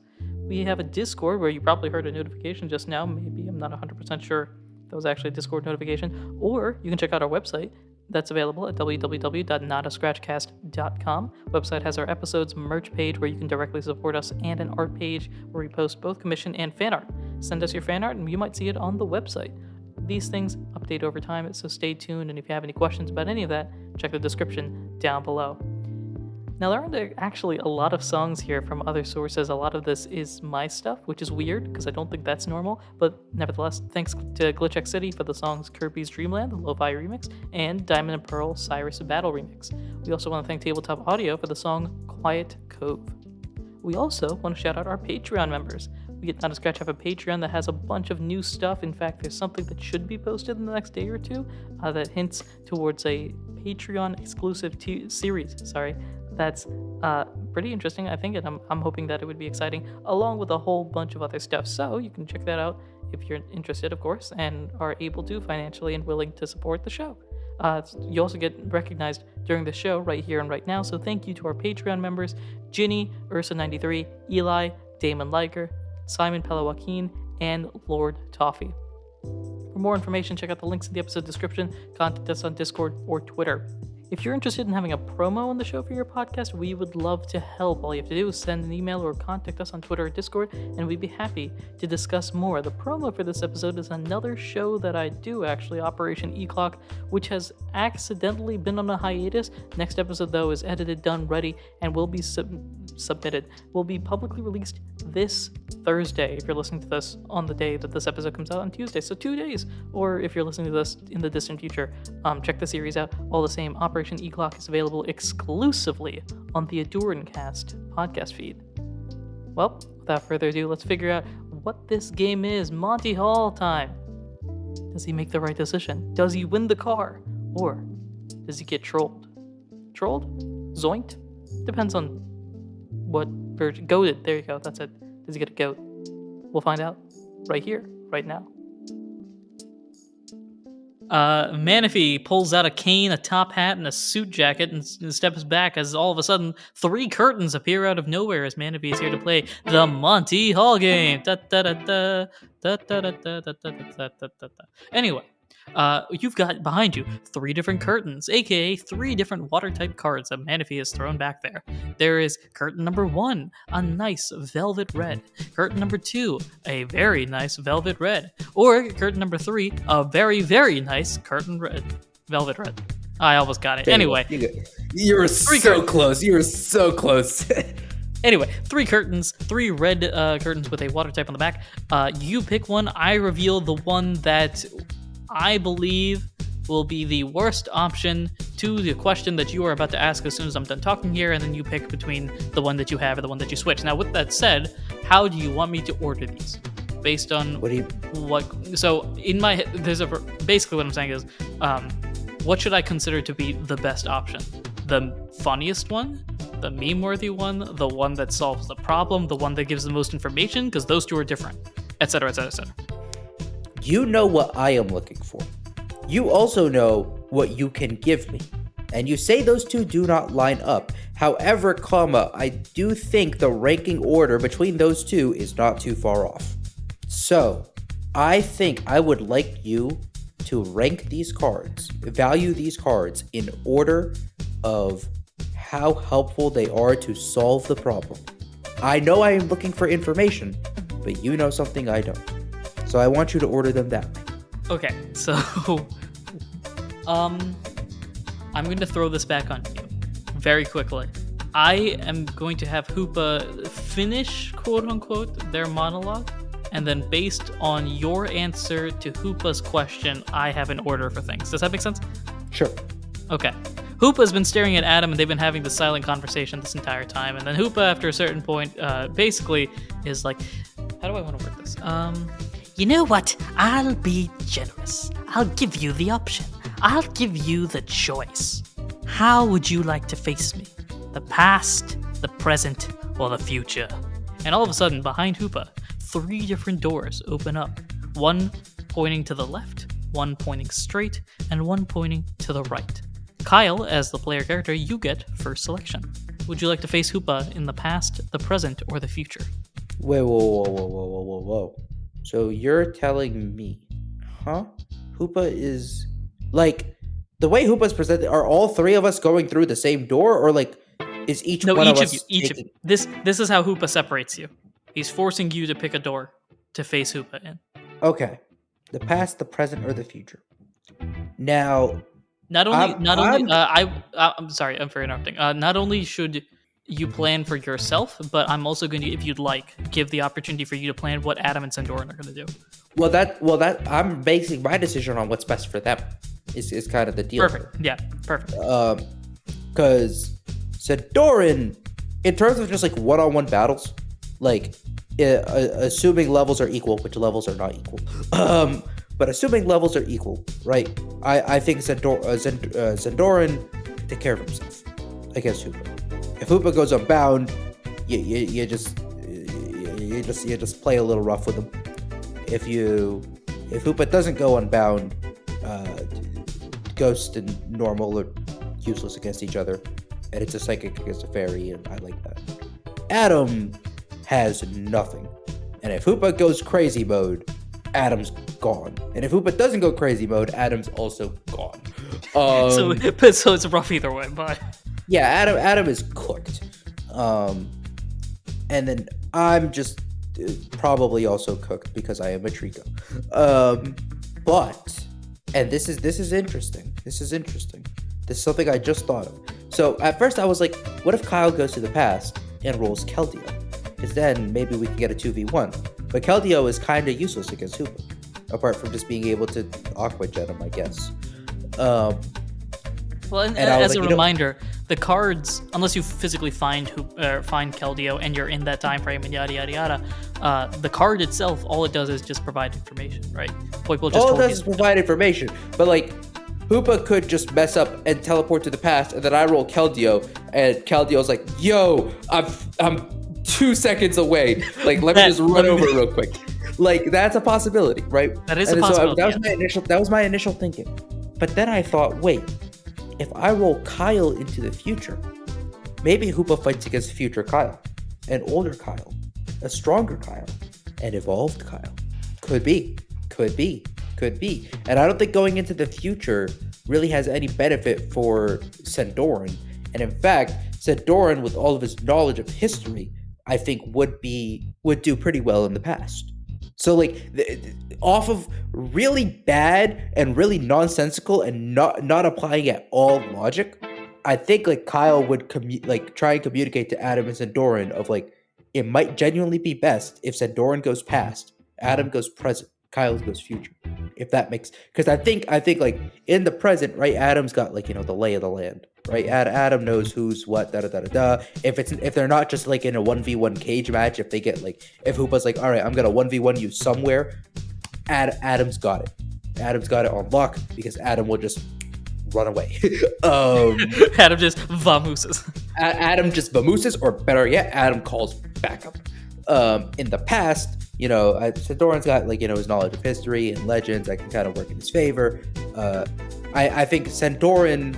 We have a Discord where you probably heard a notification just now. Maybe, I'm not 100% sure that was actually a Discord notification. Or you can check out our website. That's available at www.notascratchcast.com. Website has our episodes merch page where you can directly support us and an art page where we post both commission and fan art. Send us your fan art and you might see it on the website. These things update over time, so stay tuned, and if you have any questions about any of that, check the description down below. Now, there aren't actually a lot of songs here from other sources. A lot of this is my stuff, which is weird because I don't think that's normal. But nevertheless, thanks to Glitch City for the songs Kirby's Dreamland, the Lo-Fi remix, and Diamond and Pearl Cyrus Battle remix. We also want to thank Tabletop Audio for the song Quiet Cove. We also want to shout out our Patreon members. We at Not a Scratch have a Patreon that has a bunch of new stuff. In fact, there's something that should be posted in the next day or two that hints towards a Patreon exclusive series. That's pretty interesting, I think, and I'm hoping that it would be exciting, along with a whole bunch of other stuff. So you can check that out if you're interested, of course, and are able to financially and willing to support the show. You also get recognized during the show right here and right now, so thank you to our Patreon members, Ginny, Ursa93, Eli, Damon Liger, Simon Pelajoaquin, and Lord Toffee. For more information, check out the links in the episode description, contact us on Discord or Twitter. If you're interested in having a promo on the show for your podcast, we would love to help. All you have to do is send an email or contact us on Twitter or Discord, and we'd be happy to discuss more. The promo for this episode is another show that I do, actually, Operation E-Clock, which has accidentally been on a hiatus. Next episode, though, is edited, done, ready, and will be submitted. Will be publicly released this Thursday, if you're listening to this on the day that this episode comes out on Tuesday. So 2 days. Or if you're listening to this in the distant future, check the series out. All the same, Operation E-Clock is available exclusively on the Adorancast podcast feed. Well, without further ado, let's figure out what this game is. Monty Hall time. Does he make the right decision? Does he win the car? Or does he get trolled? Trolled? Zoinked? Depends on what version. Goated. There you go. That's it. Does he get a goat? We'll find out right here, right now. Manaphy pulls out a cane, a top hat, and a suit jacket and steps back as all of a sudden 3 curtains appear out of nowhere as Manaphy is here to play the Monty Hall game. Anyway, you've got behind you 3 different curtains, aka 3 different water-type cards that Manaphy has thrown back there. There is curtain number 1, a nice velvet red. Curtain number 2, a very nice velvet red. Or curtain number 3, a very, very nice velvet red. I almost got it. Anyway. You were so close. You were so close. Anyway, 3 curtains, 3 red curtains with a water type on the back. You pick one. I reveal the one that I believe will be the worst option to the question that you are about to ask as soon as I'm done talking here, and then you pick between the one that you have and the one that you switch. Now, with that said, how do you want me to order these? Based on so in my head, basically what I'm saying is, what should I consider to be the best option? The funniest one? The meme-worthy one? The one that solves the problem? The one that gives the most information? Because those 2 are different, etc., etc., etc. You know what I am looking for. You also know what you can give me. And you say those 2 do not line up. However, I do think the ranking order between those 2 is not too far off. So, I think I would like you to rank these cards, value these cards in order of how helpful they are to solve the problem. I know I am looking for information, but you know something I don't. So I want you to order them that way. Okay, so I'm going to throw this back on you very quickly. I am going to have Hoopa finish, quote unquote, their monologue, and then based on your answer to Hoopa's question, I have an order for things. Does that make sense? Sure. Okay. Hoopa's been staring at Adam, and they've been having this silent conversation this entire time. And then Hoopa, after a certain point, basically is like, how do I want to word this? You know what? I'll be generous. I'll give you the option. I'll give you the choice. How would you like to face me? The past, the present, or the future? And all of a sudden, behind Hoopa, 3 different doors open up. One pointing to the left, one pointing straight, and one pointing to the right. Kyle, as the player character, you get first selection. Would you like to face Hoopa in the past, the present, or the future? Wait, whoa. So you're telling me, Hoopa is like the way Hoopa's presented. Are all 3 of us going through the same door, or like is each one of us? Each of you. This is how Hoopa separates you. He's forcing you to pick a door to face Hoopa in. Okay, the past, the present, or the future. Now, I'm sorry, I'm for interrupting. Not only should you plan for yourself, but I'm also going to, if you'd like, give the opportunity for you to plan what Adam and Sandoran are going to do. Well, that I'm basing my decision on what's best for them. Is kind of the deal. Perfect. Yeah, perfect. Because Sandoran, in terms of just like one-on-one battles, like assuming levels are equal, which levels are not equal. But assuming levels are equal, right? I think Sandoran can take care of himself against Hoopa. If Hoopa goes unbound, you just play a little rough with him. If Hoopa doesn't go unbound, Ghost and Normal are useless against each other, and it's a psychic against a fairy, and I like that. Adam has nothing, and if Hoopa goes crazy mode, Adam's gone. And if Hoopa doesn't go crazy mode, Adam's also gone. So it's rough either way, but yeah, Adam is cooked. And then I'm just probably also cooked because I am a Trico. But and this is interesting. This is something I just thought of. So at first I was like, what if Kyle goes to the past and rolls Keldeo? Because then maybe we can get a 2v1. But Keldeo is kind of useless against Hoopa, apart from just being able to Aqua Jet him, I guess. Well, and as a reminder, the cards, unless you physically find Keldeo and you're in that time frame and yada yada yada, the card itself, all it does is just provide information, right? All it does is provide information, but like Hoopa could just mess up and teleport to the past, and then I roll Keldeo, and Keldeo's like, "Yo, I'm 2 seconds away. Like, let me just run over real quick." Like, that's a possibility, right? That is a possibility. So that was my initial thinking. But then I thought, wait, if I roll Kyle into the future, maybe Hoopa fights against future Kyle, an older Kyle, a stronger Kyle, an evolved Kyle. Could be. And I don't think going into the future really has any benefit for Sandoran. And in fact, Sandoran, with all of his knowledge of history, I think would do pretty well in the past. So like off of really bad and really nonsensical and not applying at all logic, I think like Kyle would try and communicate to Adam and Sandoran of like, it might genuinely be best if Sandoran goes past, Adam goes present, Kyle goes future. If that makes, because I think like in the present, right? Adam's got like, the lay of the land, right? Adam knows who's what, If they're not just like in a 1v1 cage match, if they get like, if Hoopa's like, all right, I'm gonna 1v1 you somewhere, Adam's got it. Adam's got it on lock because Adam will just run away. Adam just vamooses. Adam just vamooses, or better yet, Adam calls backup. In the past, Sandoran's got like, his knowledge of history and legends that can kind of work in his favor. I think Sandoran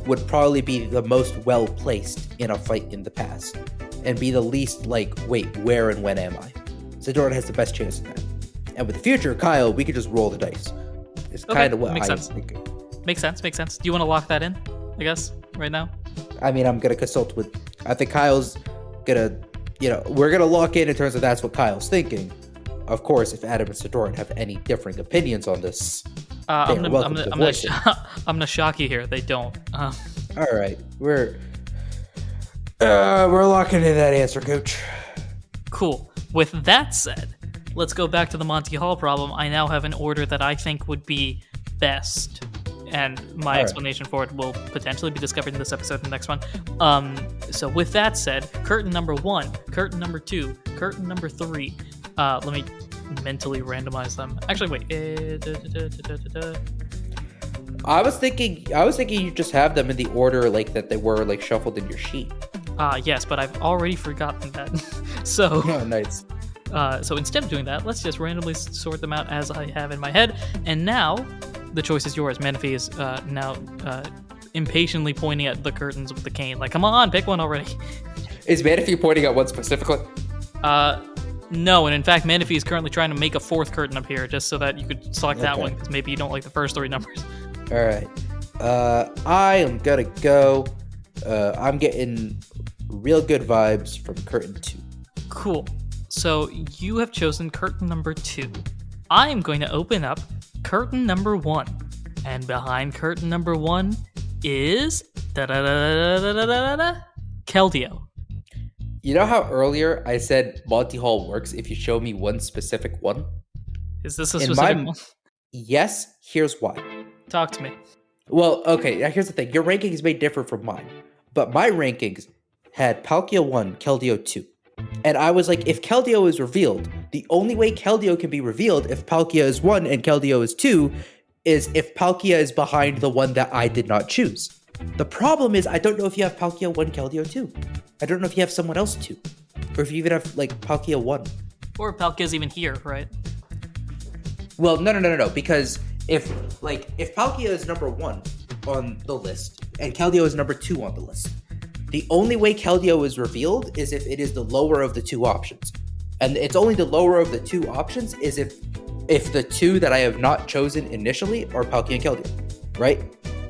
would probably be the most well placed in a fight in the past and be the least like, wait, where and when am I? Sandoran has the best chance of that. And with the future, Kyle, we could just roll the dice. It's kind of what I was thinking. Makes sense. Do you want to lock that in, I guess, right now? I mean, I'm going to consult with, I think Kyle's going to, we're going to lock in terms of that's what Kyle's thinking. Of course, if Adam and Sandoran have any differing opinions on this, I'm gonna shock you here. They don't. All right, we're locking in that answer, Coach. Cool. With that said, let's go back to the Monty Hall problem. I now have an order that I think would be best. And my explanation for it will potentially be discovered in this episode and the next one. So with that said, curtain number 1, curtain number 2, curtain number 3. Let me mentally randomize them. Actually, wait. I was thinking you just have them in the order like that they were like shuffled in your sheet. Yes, but I've already forgotten that. So Oh, nice. So instead of doing that, let's just randomly sort them out as I have in my head. And now, the choice is yours. Menifee is now impatiently pointing at the curtains with the cane. Like, come on, pick one already. Is Menifee pointing at one specifically? No, and in fact, Menifee is currently trying to make a 4th curtain up here just so that you could select that one, because maybe you don't like the first 3 numbers. All right. I am gonna go. I'm getting real good vibes from curtain 2. Cool. So you have chosen curtain number 2. I am going to open up curtain number 1. And behind curtain number 1 is Keldeo. You know how earlier I said Monty Hall works if you show me one specific one? Is this a In specific my- one? Yes, here's why. Talk to me. Well, okay, now here's the thing. Your rankings may differ from mine, but my rankings had Palkia 1, Keldeo 2. And I was like, if Keldeo is revealed, the only way Keldeo can be revealed if Palkia is 1 and Keldeo is 2 is if Palkia is behind the one that I did not choose. The problem is I don't know if you have Palkia 1, Keldeo 2. I don't know if you have someone else 2. Or if you even have, like, Palkia 1. Or Palkia's even here, right? Well, no, because if Palkia is number 1 on the list and Keldeo is number 2 on the list, the only way Keldeo is revealed is if it is the lower of the 2 options. And it's only the lower of the 2 options is if the 2 that I have not chosen initially are Palkia and Keldeo, right?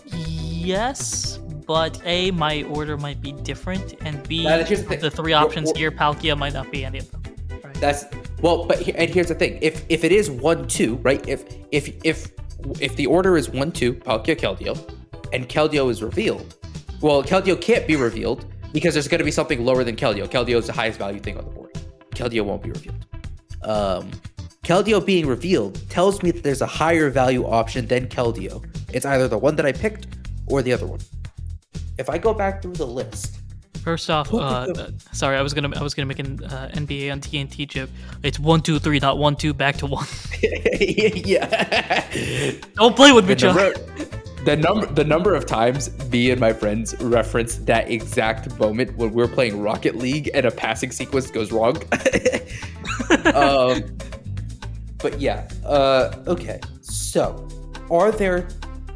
Yes, but A, my order might be different, and B, Now, here's the thing. the 3 options here, Palkia might not be any of them. Right? And here's the thing. If it is 1-2, right? If the order is 1-2, Palkia, Keldeo, and Keldeo is revealed, well, Keldeo can't be revealed because there's going to be something lower than Keldeo. Keldeo is the highest value thing on the board. Keldeo won't be revealed. Keldeo being revealed tells me that there's a higher value option than Keldeo. It's either the one that I picked or the other one. If I go back through the list, First off, sorry, I was gonna make an NBA on TNT joke. It's 1, 2, 3, not 1, 2, back to 1. yeah. Don't play with me, Chuck. The number of times me and my friends referenced that exact moment when we were playing Rocket League and a passing sequence goes wrong. But yeah, okay. So, are there?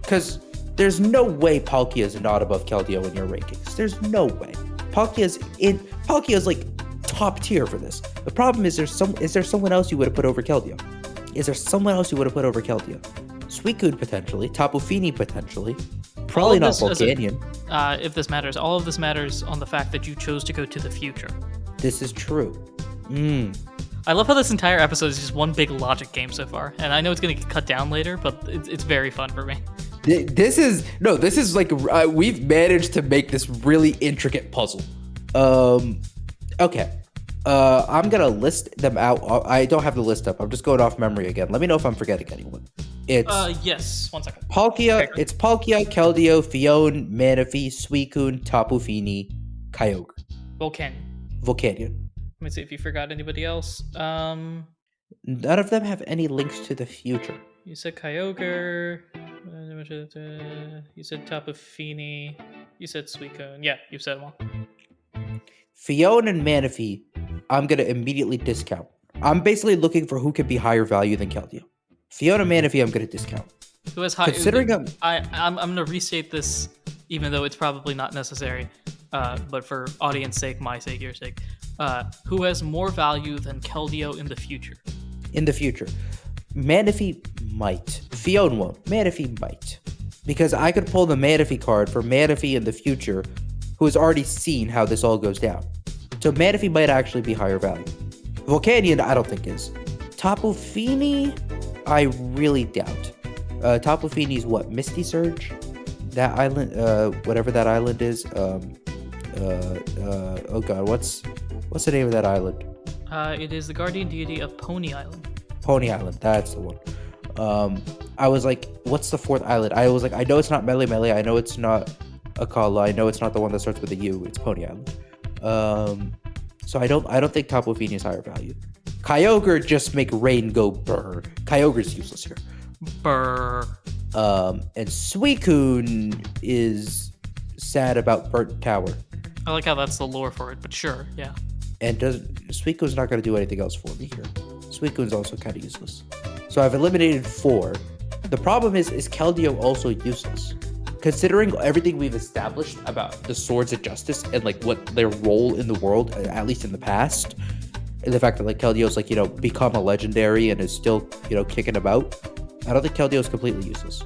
Because there's no way Palkia is not above Keldeo in your rankings. There's no way. Palkia is like top tier for this. The problem is is there someone else you would have put over Keldeo? Is there someone else you would have put over Keldeo? Suicune potentially, Tapu Fini potentially, probably not Volcanion. If this matters, all of this matters on the fact that you chose to go to the future. This is true. I love how this entire episode is just one big logic game so far, and I know it's going to get cut down later, but it's very fun for me. This is like we've managed to make this really intricate puzzle. Okay. I'm gonna list them out. I don't have the list up. I'm just going off memory again. Let me know if I'm forgetting anyone. It's yes. 1 second. Palkia. Okay. It's Palkia, Keldeo, Fione, Manaphy, Suicune, Tapu Fini, Kyogre, Volcanion. Volcanion. Let me see if you forgot anybody else. None of them have any links to the future. You said Kyogre. You said Tapu Fini. You said Suicune. Yeah, you've said them all. Fione and Manaphy, I'm gonna immediately discount. I'm basically looking for who could be higher value than Keldeo. Fione and Manaphy, I'm gonna discount. Who has high? Considering I'm gonna restate this, even though it's probably not necessary, but for audience sake, my sake, your sake. Who has more value than Keldeo in the future? In the future, Manaphy might. Fione won't. Manaphy might. Because I could pull the Manaphy card for Manaphy in the future, who has already seen how this all goes down. So Manaphy might actually be higher value. Volcanion, I don't think is. Tapu Fini, I really doubt. Tapu Fini's what? Misty Surge? That island, whatever that island is. Oh god, what's the name of that island? It is the guardian deity of Pony Island. Pony Island, that's the one. I was like, what's the fourth island? I was like, I know it's not Mele Mele. I know it's not Akala. I know it's not the one that starts with a U. It's Pony Island. So I don't think Tapu Fini is higher value. Kyogre just make rain go burr. Kyogre's useless here. Brr. And Suicune is sad about Burnt Tower. I like how that's the lore for it, but sure, yeah. And Suicune's not going to do anything else for me here. Suicune's also kind of useless. So I've eliminated 4. The problem is Keldeo also useless? Considering everything we've established about the Swords of Justice and like what their role in the world, at least in the past, and the fact that like Keldeo's like, become a legendary and is still, kicking about, I don't think Keldeo is completely useless.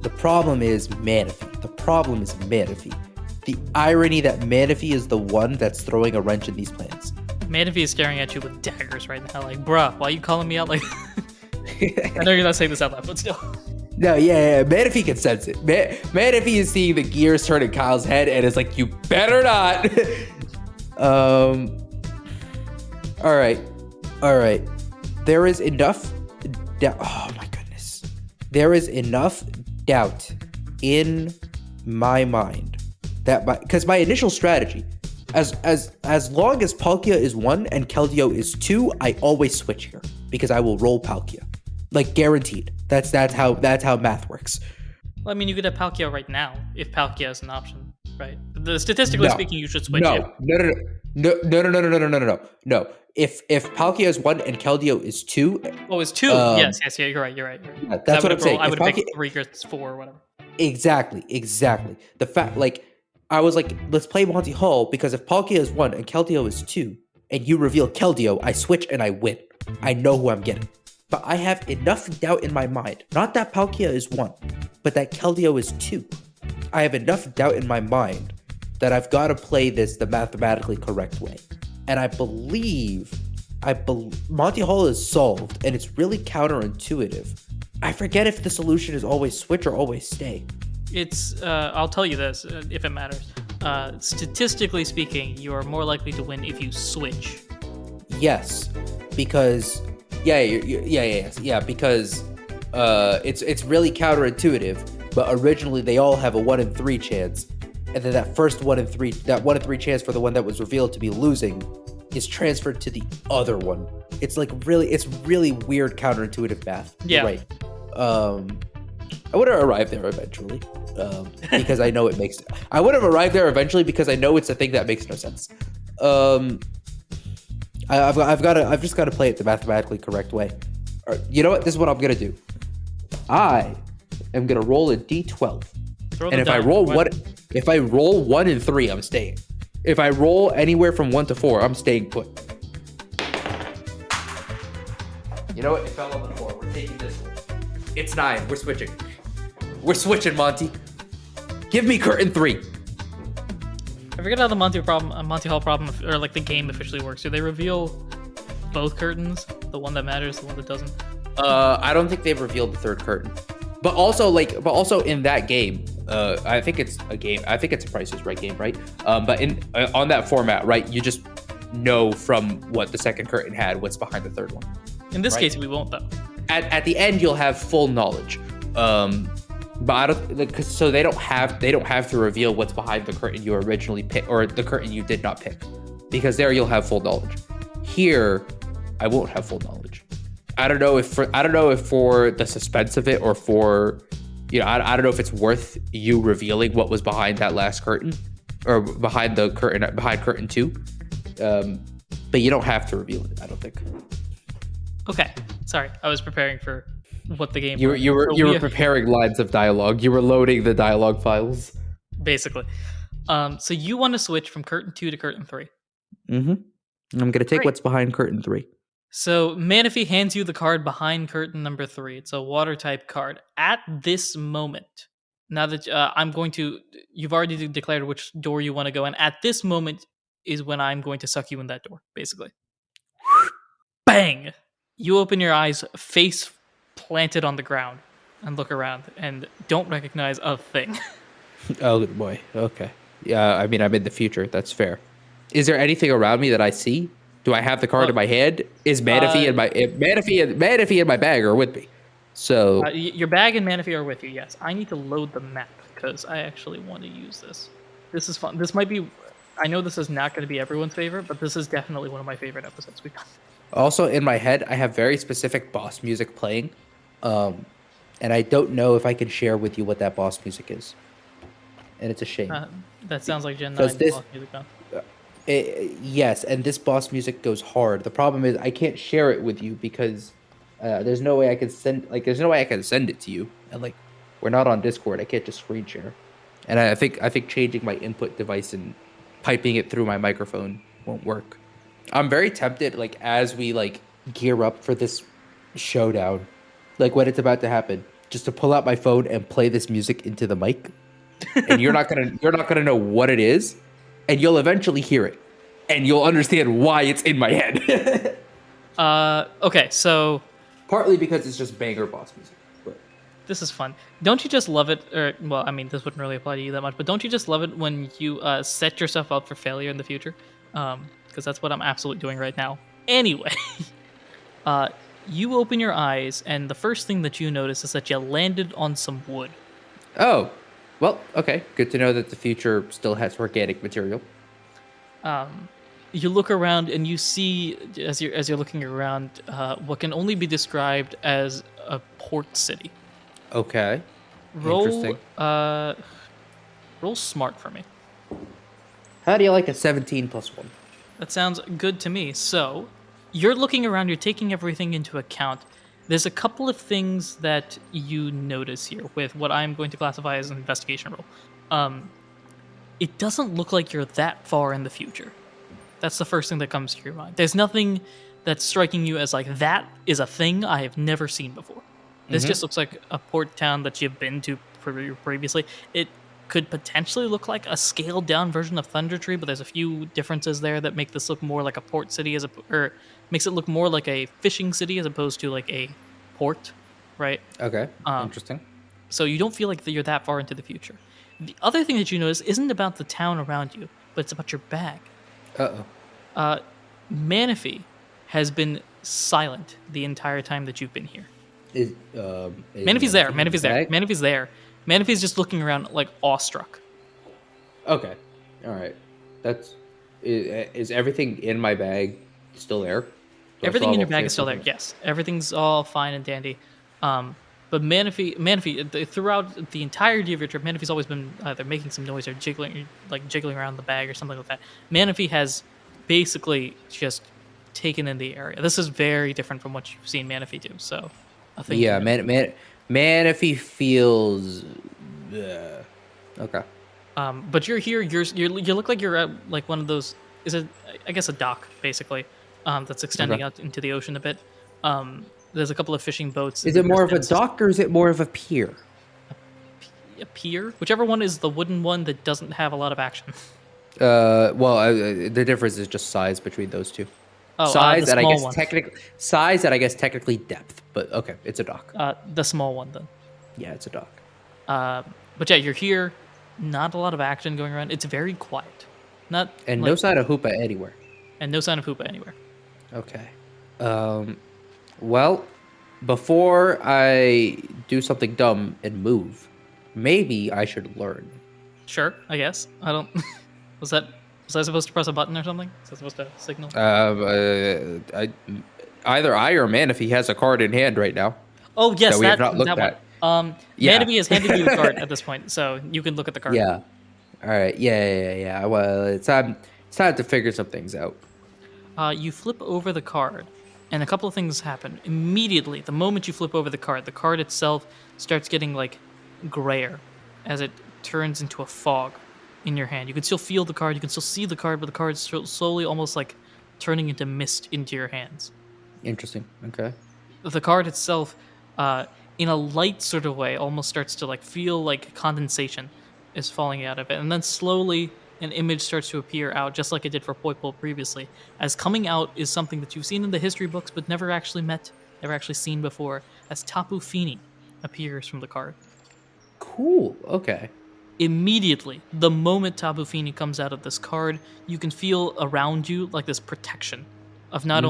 The problem is Manaphy. The irony that Manaphy is the one that's throwing a wrench in these plans. Manaphy is staring at you with daggers right now, like, bruh, why are you calling me out like I know you're not saying this out loud, but still. No, yeah, Manaphy can sense it. Manaphy is seeing the gears turn in Kyle's head and is like, you better not. All right. There is enough doubt. Oh my goodness. There is enough doubt in my mind that because my initial strategy, as long as Palkia is 1 and Keldeo is 2, I always switch here because I will roll Palkia, like guaranteed. That's how math works. Well, I mean, you could have Palkia right now if Palkia is an option, right? Statistically speaking, you should switch it. No. If Palkia is 1 and Keldeo is 2. Oh, it's 2. Yes, yeah, you're right. Yeah, that's what I'm saying. I would have picked 3 or 4 or whatever. Exactly. The fact, like, I was like, let's play Monty Hall because if Palkia is 1 and Keldeo is 2, and you reveal Keldeo, I switch and I win. I know who I'm getting. But I have enough doubt in my mind, not that Palkia is 1, but that Keldeo is 2. I have enough doubt in my mind that I've got to play this the mathematically correct way. And I believe Monty Hall is solved, and it's really counterintuitive. I forget if the solution is always switch or always stay. It's, I'll tell you this, if it matters. Statistically speaking, you are more likely to win if you switch. Yes, because because it's really counterintuitive. But originally, they all have a 1 in 3 chance, and then that first 1 in 3 chance for the one that was revealed to be losing is transferred to the other one. It's really weird counterintuitive math. Yeah. You're right. I would have arrived there eventually, because I know it makes. I would have arrived there eventually because I know it's a thing that makes no sense. I've just got to play it the mathematically correct way. You know what? This is what I'm gonna do. I am gonna roll a d12, and if I roll 1 in 3, I'm staying. If I roll anywhere from 1 to 4, I'm staying put. You know what? It fell on the floor. We're taking this one. It's 9. We're switching. We're switching, Monty. Give me curtain 3. I forget how the Monty Hall problem, or like the game officially works. Do they reveal both curtains? The one that matters, the one that doesn't? I don't think they've revealed the third curtain. But also in that game, I think it's a game. I think it's a Price is Right game, right? But on that format, right? You just know from what the second curtain had what's behind the third one. In this right? case, we won't though. At the end, you'll have full knowledge. But I don't, so they don't have to reveal what's behind the curtain you originally picked or the curtain you did not pick, because there you'll have full knowledge. Here, I won't have full knowledge. I don't know if for the suspense of it or for, I don't know if it's worth you revealing what was behind that last curtain or behind curtain 2. But you don't have to reveal it, I don't think. Okay, sorry, I was preparing for what the game. You were preparing lines of dialogue. You were loading the dialogue files. Basically. So you want to switch from curtain 2 to curtain 3. Mm-hmm. I'm gonna take what's behind curtain 3. So Manaphy hands you the card behind curtain number 3. It's a water type card. At this moment, now that you've already declared which door you want to go in. At this moment is when I'm going to suck you in that door, basically. Bang! You open your eyes, face planted on the ground, and look around, and don't recognize a thing. Oh, good boy. Okay. Yeah, I mean, I'm in the future. That's fair. Is there anything around me that I see? Do I have the card in my hand? Is Manaphy in my bag or with me? So your bag and Manaphy are with you. Yes, I need to load the map because I actually want to use this. This is fun. This might be. I know this is not going to be everyone's favorite, but this is definitely one of my favorite episodes we've done. Also, in my head, I have very specific boss music playing, and I don't know if I can share with you what that boss music is, and it's a shame. That sounds like Gen 9 boss music, though. Yes, and this boss music goes hard. The problem is I can't share it with you because there's no way I can send it to you, and like we're not on Discord. I can't just screen share, and I think changing my input device and piping it through my microphone won't work. I'm very tempted, like, as we, like, gear up for this showdown, like, when it's about to happen, just to pull out my phone and play this music into the mic. And you're not gonna know what it is, and you'll eventually hear it. And you'll understand why it's in my head. Okay, so... Partly because it's just banger boss music. But this is fun. Don't you just love it, or, well, I mean, this wouldn't really apply to you that much, but don't you just love it when you set yourself up for failure in the future? Because that's what I'm absolutely doing right now. Anyway, you open your eyes, and the first thing that you notice is that you landed on some wood. Oh, well, okay. Good to know that the future still has organic material. You look around, and you see, as you're looking around, what can only be described as a port city. Okay. Interesting. Roll smart for me. How do you like a 17 plus 1? That sounds good to me. So, you're looking around, you're taking everything into account. There's a couple of things that you notice here with what I'm going to classify as an investigation roll. It doesn't look like you're that far in the future. That's the first thing that comes to your mind. There's nothing that's striking you as like, that is a thing I have never seen before. This just looks like a port town that you've been to previously. It could potentially look like a scaled down version of Thunder Tree, but there's a few differences there that make this look more like a port city or makes it look more like a fishing city as opposed to like a port, right? Okay, interesting. So you don't feel like you're that far into the future. The other thing that you notice isn't about the town around you, but it's about your bag. Manaphy has been silent the entire time that you've been here. Manaphy's there. Manaphy's there. Manaphy's just looking around like awestruck. Okay. All right. Is everything in my bag still there? Everything in your bag is still there. Yes. Everything's all fine and dandy. But Manaphy, throughout the entirety of your trip, Manaphy's always been either making some noise or jiggling around the bag or something like that. Manaphy has basically just taken in the area. This is very different from what you've seen Manaphy do. So, I think Manaphy feels okay. But you're here. You look like you're at like one of those. Is it? I guess a dock basically. That's extending out into the ocean a bit. There's a couple of fishing boats. Is it more of a dock or is it more of a pier? A pier, whichever one is the wooden one that doesn't have a lot of action. The difference is just size between those two. Oh, size and I guess technically depth, but okay, it's a dock. The small one then. Yeah, it's a dock. But yeah, you're here. Not a lot of action going around. It's very quiet. No sign of Hoopa anywhere. And no sign of Hoopa anywhere. Okay. Well, before I do something dumb and move, maybe I should learn. Sure, I guess. I don't. Was I supposed to press a button or something? Was I supposed to signal? Either I or Manaphy has a card in hand right now. Oh yes, that we have not looked at. Manaphy has handed you the card at this point, so you can look at the card. Yeah. All right. Yeah. Well, it's time to figure some things out. You flip over the card, and a couple of things happen immediately. The moment you flip over the card itself starts getting like grayer as it turns into a fog in your hand. You can still feel the card, you can still see the card, but the card's slowly almost like turning into mist into your hands. Interesting. Okay. The card itself, in a light sort of way, almost starts to like feel like condensation is falling out of it, and then slowly an image starts to appear out, just like it did for Poipole previously, as coming out is something that you've seen in the history books but never actually seen before, as Tapu Fini appears from the card. Cool. Okay. Immediately, the moment Tapu Fini comes out of this card, you can feel around you like this protection of not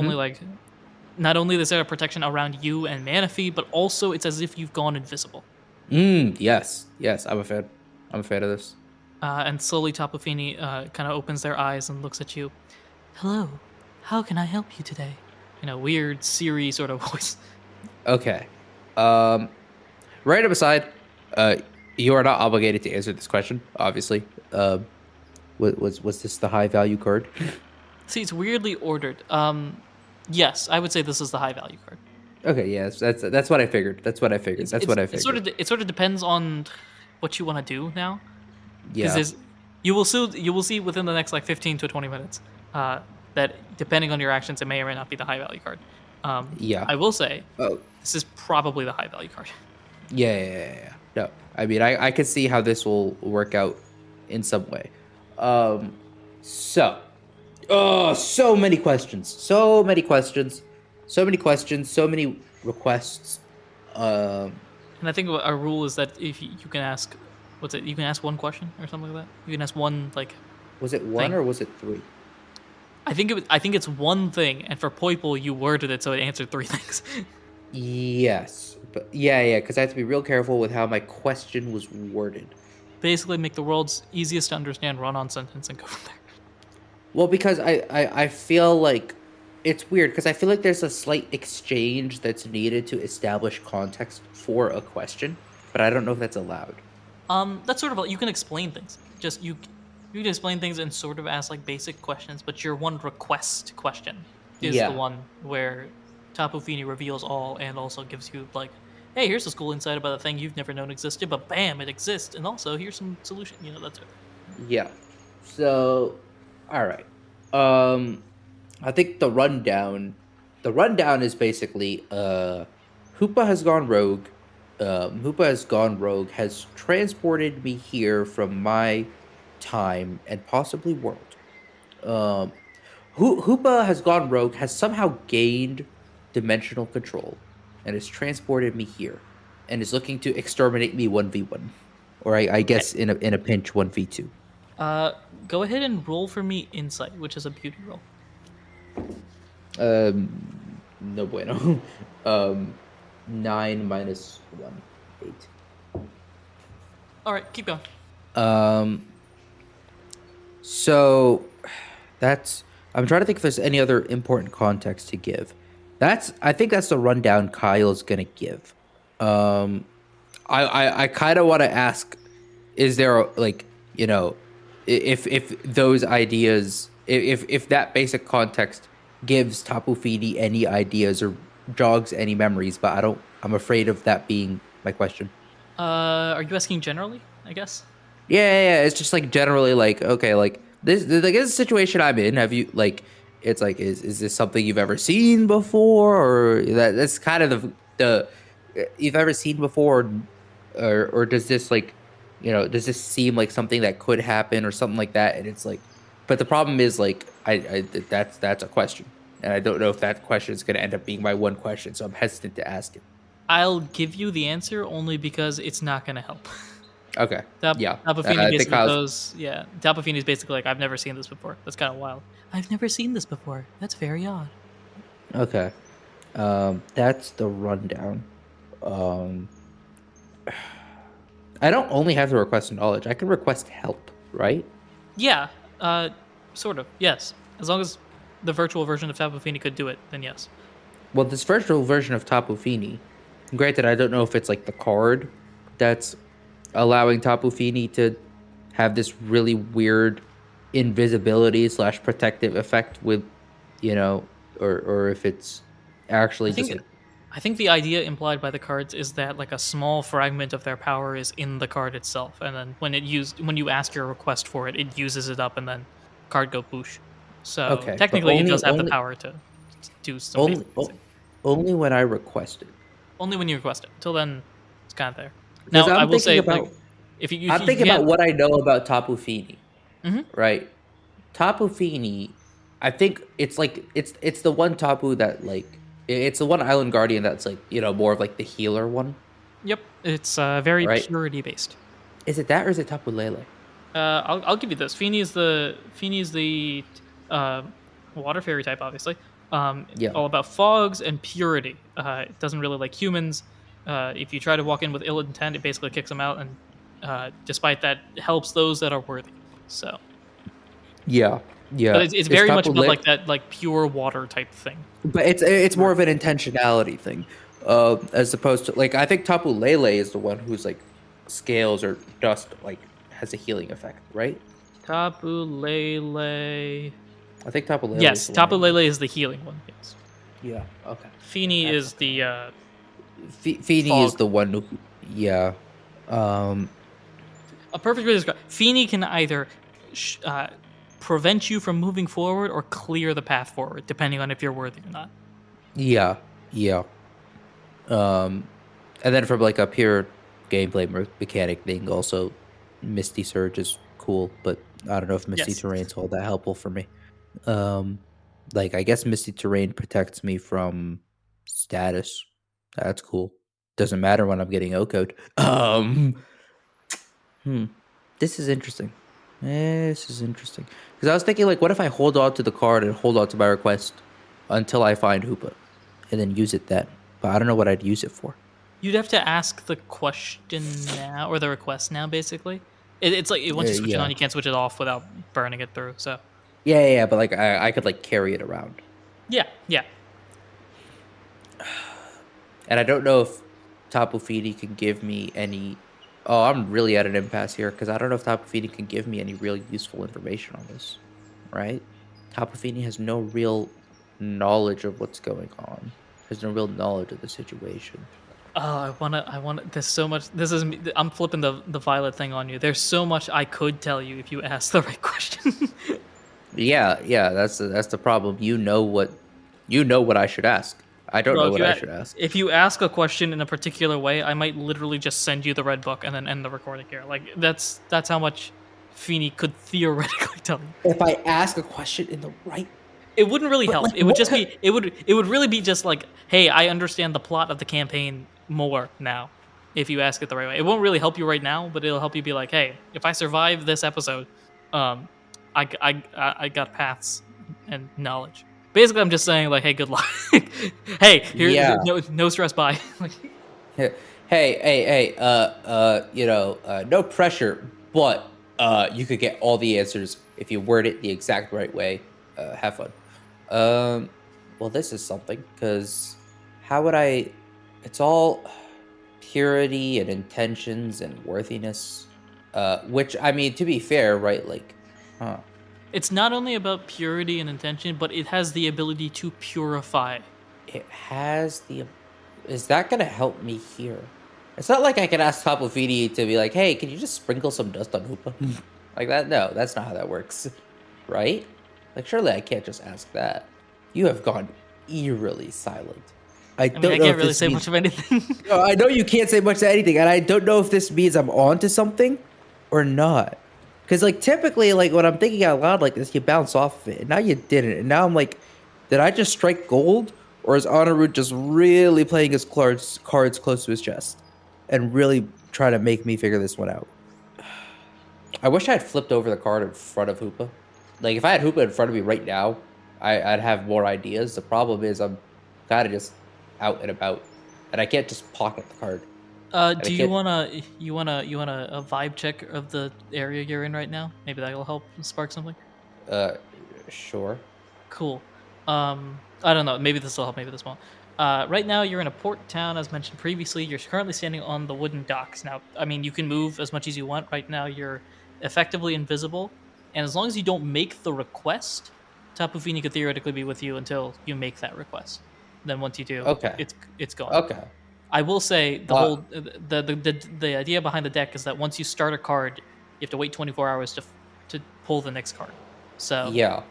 only is there a protection around you and Manaphy, but also it's as if you've gone invisible. Yes, I'm a fan. I'm a fan of this. And slowly Tapu Fini kind of opens their eyes and looks at you. Hello, how can I help you today? In a weird Siri sort of voice. Okay. Random aside, you are not obligated to answer this question, obviously. Was this the high value card? See, it's weirdly ordered. Yes, I would say this is the high value card. Okay, yes, that's what I figured. That's what I figured. It sort of depends on what you want to do now. Yeah. Because you will see within the next like 15 to 20 minutes that depending on your actions, it may or may not be the high value card. Yeah. I will say this is probably the high value card. Yeah. No, I mean, I could see how this will work out in some way. So many questions, so many requests. And I think our rule is that if you can ask, you can ask one question or something like that. You can ask one Was it one thing. or was it three? I think it's one thing, and for Poiple you worded it so it answered 3 things. Yes, but yeah, because I have to be real careful with how my question was worded. Basically, make the world's easiest to understand run-on sentence and go from there. Well, because I feel like it's weird because I feel like there's a slight exchange that's needed to establish context for a question, but I don't know if that's allowed. That's sort of you can explain things. Just you can explain things and sort of ask like basic questions, but your one request question is the one where Tapu Fini reveals all and also gives you like, hey, here's this cool insight about a thing you've never known existed, but bam, it exists, and also here's some solution. That's it. Yeah. So, all right. I think the rundown is basically Hoopa has gone rogue. Has transported me here from my time and possibly world. Hoopa has gone rogue, has somehow gained dimensional control, and has transported me here, and is looking to exterminate me 1v1, or I guess in a pinch 1v2. Go ahead and roll for me insight, which is a beauty roll. No bueno. 9 minus 1, 8. All right, keep going. So that's. I'm trying to think if there's any other important context to give. I think that's the rundown Kyle's gonna give. I kind of want to ask, is there if those ideas, if that basic context gives Tapu Fini any ideas or jogs any memories, but I'm afraid of that being my question. Are you asking generally, I guess? Yeah. It's just like generally like, okay, like this is a situation I'm in. Have you it's like, is this something you've ever seen before, or that's kind of the you've ever seen before, or does this does this seem like something that could happen or something like that? And it's like, but the problem is like, that's a question, and I don't know if that question is going to end up being my one question, so I'm hesitant to ask it. I'll give you the answer only because it's not going to help. Okay. Tapu Fini basically goes, Tapu Fini's basically like, I've never seen this before. That's kind of wild. I've never seen this before. That's very odd. Okay. That's the rundown. I don't only have to request knowledge. I can request help, right? Yeah. Sort of. Yes. As long as the virtual version of Tapu Fini could do it, then yes. Well, this virtual version of Tapu Fini, granted, I don't know if it's like the card that's allowing Tapu Fini to have this really weird invisibility / protective effect with, or if it's actually I think the idea implied by the cards is that like a small fragment of their power is in the card itself, and then when you ask your request for it, it uses it up, and then card go poosh. So technically, it does have the power to do some. Only when I request it. Only when you request it. Until then, it's kind of there. Now I will say, I'm thinking about what I know about Tapu Fini, right? Tapu Fini, I think it's the one Tapu that it's the one Island Guardian that's more of like the healer one. Yep, it's very purity based. Is it that or is it Tapu Lele? I'll give you this. Fini is the water fairy type, obviously. Yeah. All about fogs and purity. It doesn't really like humans. If you try to walk in with ill intent, it basically kicks them out, and despite that, it helps those that are worthy. So, Yeah. Yeah. but it's very much about like that, like pure water type thing. But it's more of an intentionality thing, as opposed to like I think Tapu Lele is the one who's like scales or dust like has a healing effect, right? Tapu Lele. I think Tapu Lele. Yes, is the Tapu one. Lele is the healing one. Yes. Yeah. Okay. Feeny is the Feeny fog. is the one who. Yeah. A perfect way to describe. Feeny can either prevent you from moving forward or clear the path forward, depending on if you're worthy or not. Yeah. Yeah. And then from like a pure gameplay mechanic thing, also Misty Surge is cool, but I don't know if Misty Yes. Terrain's all that helpful for me. Like I guess Misty Terrain protects me from status. That's cool. Doesn't matter when I'm getting O-code. This is interesting. This is interesting. Because I was thinking, like, what if I hold on to the card and hold on to my request until I find Hoopa, and then use it then? But I don't know what I'd use it for. You'd have to ask the question now, or the request now, basically. It's like once you switch it yeah. on, you can't switch it off without burning it through. So Yeah, but like I could like carry it around, yeah. and I don't know if Tapu Fini can give me any. Oh, I'm really at an impasse here because I don't know if Tapu Fini can give me any real useful information on this. Right? Tapu Fini has no real knowledge of what's going on. Has no real knowledge of the situation. Oh, I wanna. There's so much. This is. I'm flipping the violet thing on you. There's so much I could tell you if you asked the right question. Yeah, that's the problem. You know what I should ask. I don't know what I should ask. If you ask a question in a particular way, I might literally just send you the red book and then end the recording here. Like that's how much Feeny could theoretically tell you. If I ask a question in the right, It wouldn't really help. like, It would what just be. It would really be just like, hey, I understand the plot of the campaign more now. If you ask it the right way, it won't really help you right now, but it'll help you be like, hey, if I survive this episode, I got paths and knowledge. Basically, I'm just saying like, hey, good luck. Hey, here, Yeah. no stress. Bye. Like, hey, no pressure, but you could get all the answers if you word it the exact right way. Have fun. Well, this is something because how would I? It's all purity and intentions and worthiness. Which I mean, to be fair, right? Like, it's not only about purity and intention, but it has the ability to purify. it has the. Is that gonna help me here? It's not like I can ask Tapu Fini to be like, "Hey, can you just sprinkle some dust on Hoopa?" Like that? No, that's not how that works, right? Like, surely I can't just ask that. You have gone eerily silent. I I can't really say much of anything. No, I know you can't say much of anything, and I don't know if this means I'm on to something or not. Because, like, typically, like, when I'm thinking out loud like this, you bounce off of it. And now you didn't. And now I'm like, did I just strike gold? Or is Anirudh just really playing his cards close to his chest? And really trying to make me figure this one out? I wish I had flipped over the card in front of Hoopa. Like, if I had Hoopa in front of me right now, I'd have more ideas. The problem is I'm kind of just out and about. And I can't just pocket the card. Do you wanna a vibe check of the area you're in right now? Maybe that'll help spark something. Sure. Cool. I don't know. Maybe this will help. Maybe this won't. Right now, you're in a port town, as mentioned previously. You're currently standing on the wooden docks. Now, I mean, you can move as much as you want. Right now, you're effectively invisible, and as long as you don't make the request, Tapu Fini could theoretically be with you until you make that request. Then once you do, Okay. it's gone. Okay. I will say the idea behind the deck is that once you start a card, you have to wait 24 hours to pull the next card. So Yeah.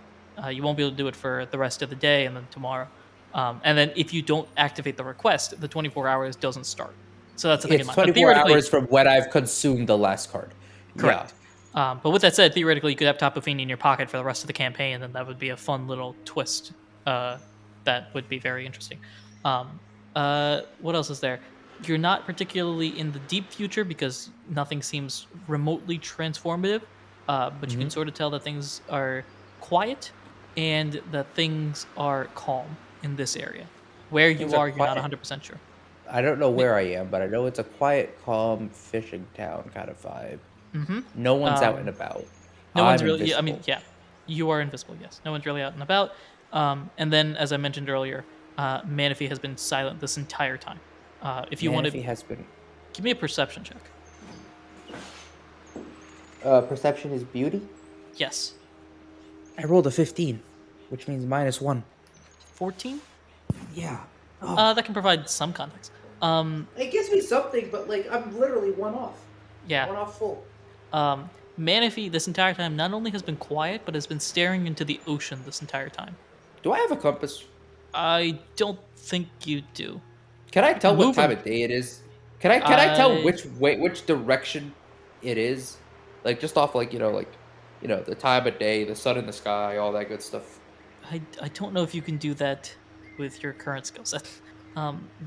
you won't be able to do it for the rest of the day and then tomorrow. And then if you don't activate the request, the 24 hours doesn't start. So that's the thing in It's mind. But 24 theoretically- hours from when I've consumed the last card. Correct. But with that said, theoretically, you could have Tapu Fini in your pocket for the rest of the campaign, and then that would be a fun little twist. That would be very interesting. What else is there? You're not particularly in the deep future because nothing seems remotely transformative, but you can sort of tell that things are quiet and that things are calm in this area. Where you Things are are, you're not quiet. 100% sure. I don't know where I am, but I know it's a quiet, calm fishing town kind of vibe. Mm-hmm. No one's out and about. No one's I'm really. invisible. You are invisible. Yes, no one's really out and about. And then, as I mentioned earlier, Manaphy has been silent this entire time. If you want Manaphy to, has been. give me a perception check. Perception is beauty. Yes, I rolled a 15, which means -1. 14. Yeah. That can provide some context. It gives me something, but like I'm literally one off. Yeah. One off full. Manaphy this entire time not only has been quiet, but has been staring into the ocean this entire time. Do I have a compass? I don't think you do. Can I tell what Moving. time of day it is? Can I tell which direction it is? Like just off like the time of day, the sun in the sky, all that good stuff. I don't know if you can do that with your current skill set.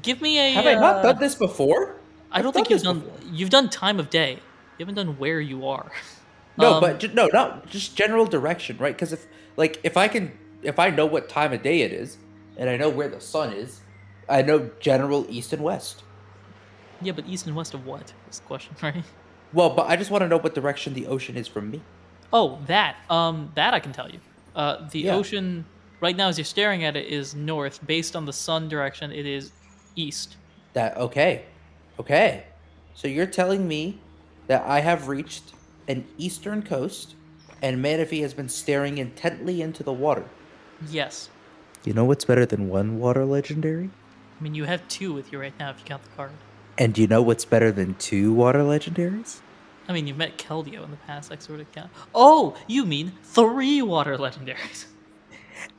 Give me a. Have I not done this before? I don't think you've done. You've done time of day. You haven't done where you are. No, but no, not just general direction, right? Because if I know what time of day it is, and I know where the sun is, I know general east and west. Yeah, but east and west of what is the question, right? Well, but I just want to know what direction the ocean is from me. Oh, that. That I can tell you. The Yeah. ocean right now, as you're staring at it, is north. Based on the sun direction, it is east. Okay. So you're telling me that I have reached an eastern coast, and Manaphy has been staring intently into the water. Yes. You know what's better than one water legendary? I mean, you have 2 with you right now if you count the card. And do you know what's better than 2 water legendaries? I mean, you've met Keldeo in the past, like sort of count. Oh, you mean 3 water legendaries.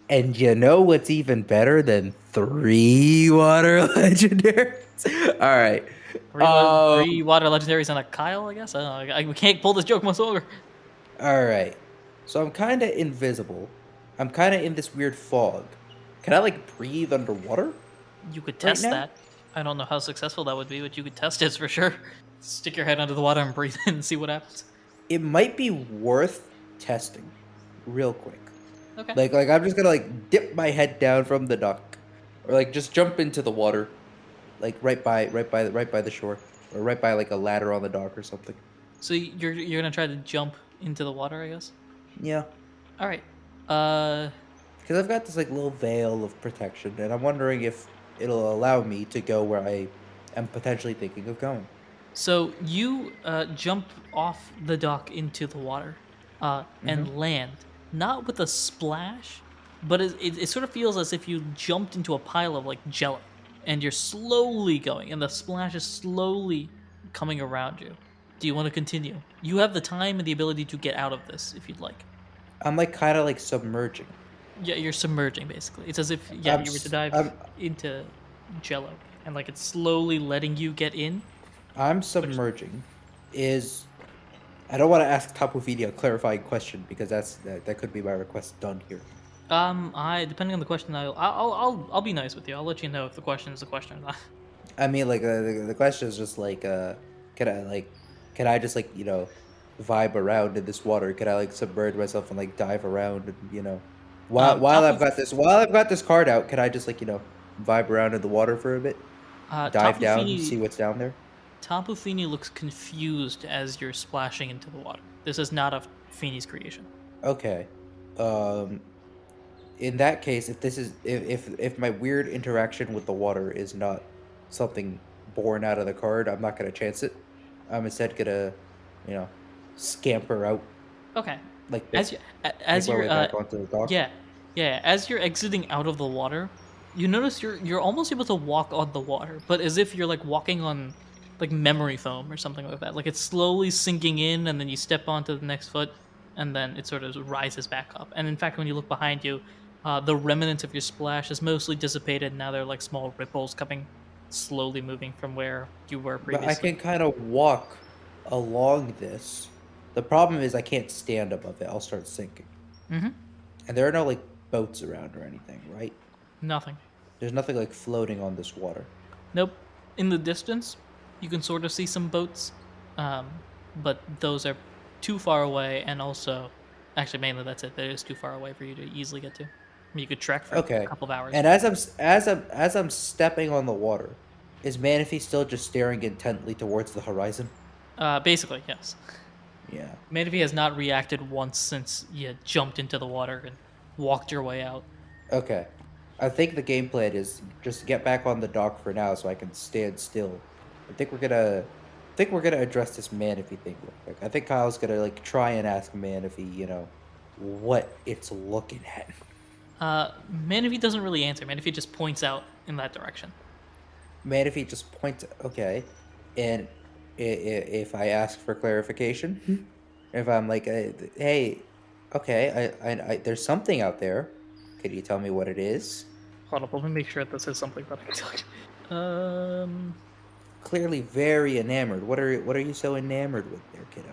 And you know what's even better than 3 water legendaries? All right. 3 water legendaries and a Kyle, I guess. I don't know. We can't pull this joke much longer. All right. So I'm kind of invisible. I'm kind of in this weird fog. Can I like breathe underwater? You could test now? that. I don't know how successful that would be, but you could test it for sure. Stick your head under the water and breathe in and see what happens. It might be worth testing real quick. Okay. Like I'm just gonna like dip my head down from the dock, or like just jump into the water, like right by the shore, or right by like a ladder on the dock or something. So you're gonna try to jump into the water, I guess. Yeah, All right. because I've got this like little veil of protection, and I'm wondering if it'll allow me to go where I am potentially thinking of going. So you jump off the dock into the water and land, not with a splash, but it sort of feels as if you jumped into a pile of like jello, and you're slowly going, and the splash is slowly coming around you. Do you want to continue? You have the time and the ability to get out of this if you'd like. I'm like kind of like submerging. Yeah, you're submerging basically. It's as if you were to dive into jello, and like it's slowly letting you get in. I'm submerging. I don't want to ask Tapu Fini a clarifying question because that could be my request done here. Depending on the question, I'll be nice with you. I'll let you know if the question is a question or not. I mean, like the question is just like, can I just like vibe around in this water? Can I like submerge myself and like dive around and while I've got this card out, can I just like vibe around in the water for a bit, dive Tapu down, Fini- and see what's down there? Tapu Fini looks confused as you're splashing into the water. This is not a Fini's creation. Okay. In that case, if my weird interaction with the water is not something born out of the card, I'm not gonna chance it. I'm instead gonna, scamper out. Okay. Like As make my way back onto the dock. yeah. As you're exiting out of the water, you notice you're almost able to walk on the water, but as if you're like walking on like memory foam or something like that. Like it's slowly sinking in, and then you step onto the next foot, and then it sort of rises back up. And in fact, when you look behind you, the remnants of your splash is mostly dissipated. Now they're like small ripples coming, slowly moving from where you were But previously. I can kind of walk along this. The problem is I can't stand above it. I'll start sinking. Mm-hmm. And there are no like boats around or anything, right? Nothing. There's nothing like floating on this water. Nope. In the distance, you can sort of see some boats, but those are too far away, and also, Actually, mainly that's it. That is too far away for you to easily get to. I mean, you could trek for Okay. a couple of hours. And as I'm stepping on the water, is Manaphy still just staring intently towards the horizon? Basically, yes. Yeah. Manaphy has not reacted once since you jumped into the water and walked your way out. Okay. I think the game plan is just get back on the dock for now so I can stand still. I think we're gonna address this Manaphy thing real quick. I think Kyle's gonna like try and ask Manaphy, what it's looking at. Manaphy doesn't really answer. Manaphy just points out in that direction. Manaphy just points. Okay, and if I ask for clarification, if I'm like, hey, okay, I there's something out there. Could you tell me what it is? Hold up, let me make sure this is something that I can tell you. Clearly very enamored. What are you so enamored with there, kiddo?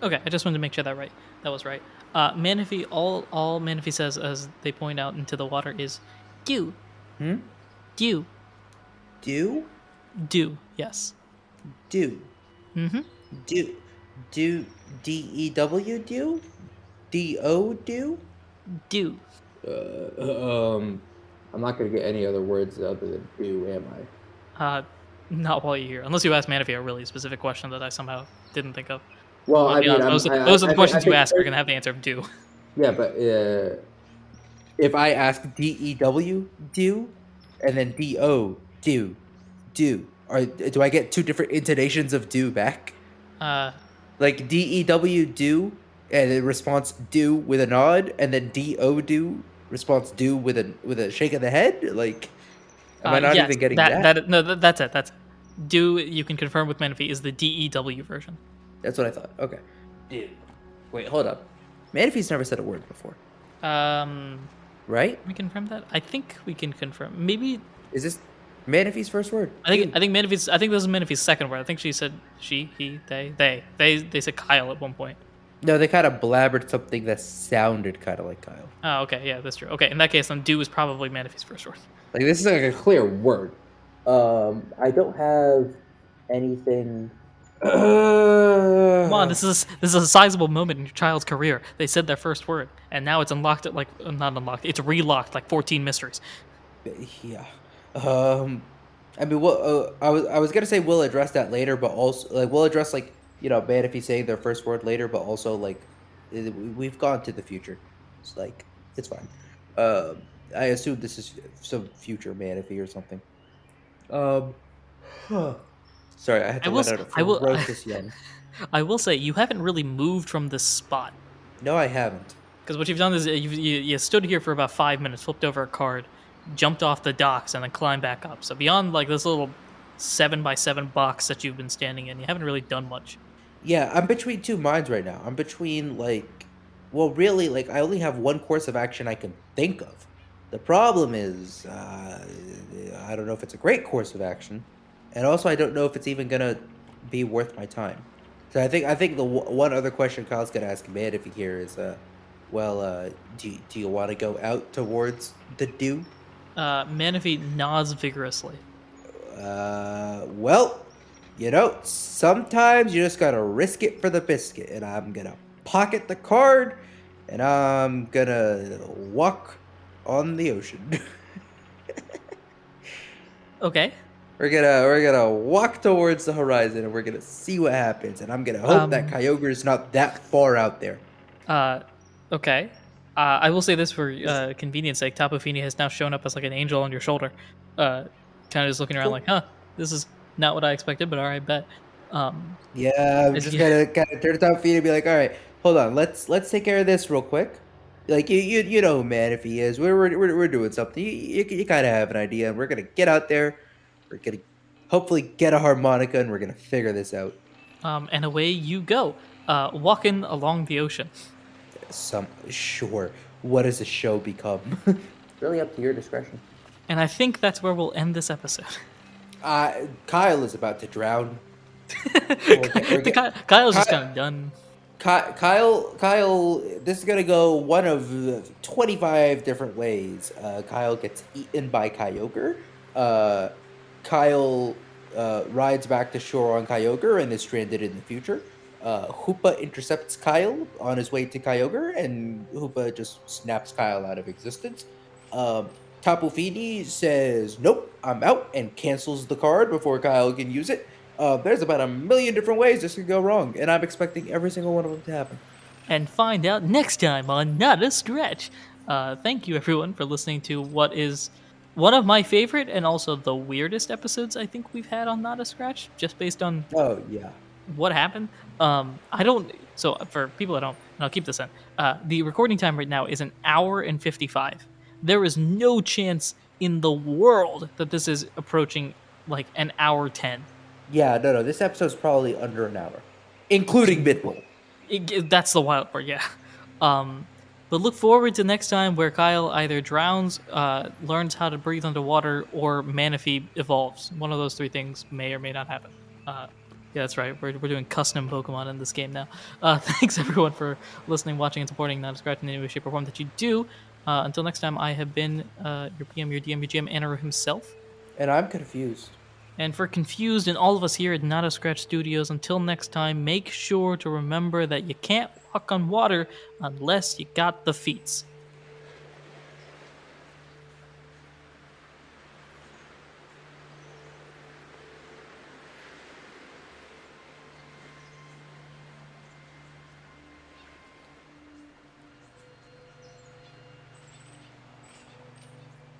Okay, I just wanted to make sure that was right. Manaphy, all Manaphy says as they point out into the water is, dew. Dew. Do? Dew, yes. Do. Mm-hmm. Do. D-E-W do? D-O do? Dew. I'm not gonna get any other words other than do, am I? Not while you're here. Unless you ask Manaphy a really specific question that I somehow didn't think of. Well, I'll I be mean, honest, I'm- those are the I questions you think- ask are going to have the answer of dew. Yeah, but If I ask D-E-W do, and then D-O do, do I get two different intonations of do back? Like D-E-W do, and it response do with a nod, and then D-O do response do with a shake of the head? Like, am I not yes, even getting that? That's it. That's it. Do, you can confirm with Manaphy, is the DEW version. That's what I thought. Okay. Dude. Wait, hold up. Manaphy's never said a word before, right? We confirm that? I think we can confirm. Maybe Is this Manaphy's first word? I think this is Manaphy's second word. I think she said she, he, they said Kyle at one point. No, they kind of blabbered something that sounded kind of like Kyle. Oh, okay, yeah, that's true. Okay, in that case, then do is probably Manaphy's first word. like this is like a clear word. I don't have anything. Come on, this is a sizable moment in your child's career. They said their first word, and now it's unlocked at not unlocked. It's relocked like 14 mysteries. Yeah. I mean, I was gonna say we'll address that later, but also like we'll address Manaphy saying their first word later, but also like we've gone to the future. It's like it's fine. I assume this is some future Manaphy or something. Sorry, I had to let out a ferocious yawn. I will say you haven't really moved from this spot. No, I haven't. Because what you've done is you stood here for about 5 minutes, flipped over a card, jumped off the docks, and then climbed back up. So beyond like this little 7x7 box that you've been standing in, you haven't really done much. Yeah, I'm between two minds right now. I'm between really, I only have one course of action I can think of. The problem is, I don't know if it's a great course of action, and also I don't know if it's even gonna be worth my time. So I think the one other question Kyle's gonna ask Manaphy here is, do you want to go out towards the dew? Manaphy nods vigorously. Well, sometimes you just gotta risk it for the biscuit, and I'm gonna pocket the card, and I'm gonna walk on the ocean. Okay. We're gonna walk towards the horizon, and we're gonna see what happens, and I'm gonna hope that Kyogre is not that far out there. Okay. I will say this for convenience sake. Tapu Fini has now shown up as like an angel on your shoulder. Kind of just looking around like, this is not what I expected, but all right, bet. Yeah, I'm just gonna kind of turn to Tapu Fini and be like, all right, hold on, let's take care of this real quick. Like you know who Manaphy is. We're doing something. You kind of have an idea, and we're gonna get out there. We're gonna hopefully get a harmonica, and we're gonna figure this out. And away you go, walking along the ocean. Sure. What does the show become? Really up to your discretion. And I think that's where we'll end this episode. Kyle is about to drown. Kyle's just kind of done. Kyle, this is gonna go one of 25 different ways. Kyle gets eaten by Kyogre. Kyle rides back to shore on Kyogre and is stranded in the future. Hoopa intercepts Kyle on his way to Kyogre, and Hoopa just snaps Kyle out of existence. Tapu Fini says, "Nope, I'm out," and cancels the card before Kyle can use it. There's about a million different ways this could go wrong, and I'm expecting every single one of them to happen. And find out next time on Not a Scratch. Thank you, everyone, for listening to what is one of my favorite and also the weirdest episodes I think we've had on Not a Scratch, just based on Oh yeah. what happened. I don't. So for people that don't, and I'll keep this in. The recording time right now is an hour and 55. There is no chance in the world that this is approaching like an hour 10. Yeah, no. This episode's probably under an hour, including mid-roll. That's the wild part, yeah. But look forward to next time where Kyle either drowns, learns how to breathe underwater, or Manaphy evolves. One of those three things may or may not happen. Yeah, that's right. We're doing custom Pokemon in this game now. Thanks everyone for listening, watching, and supporting Not a Scratch in any way, shape, or form that you do. Until next time, I have been your PM, your DM, your GM, Anirudh himself. And I'm confused. And for Confused and all of us here at Not a Scratch Studios, until next time, make sure to remember that you can't walk on water unless you got the feats.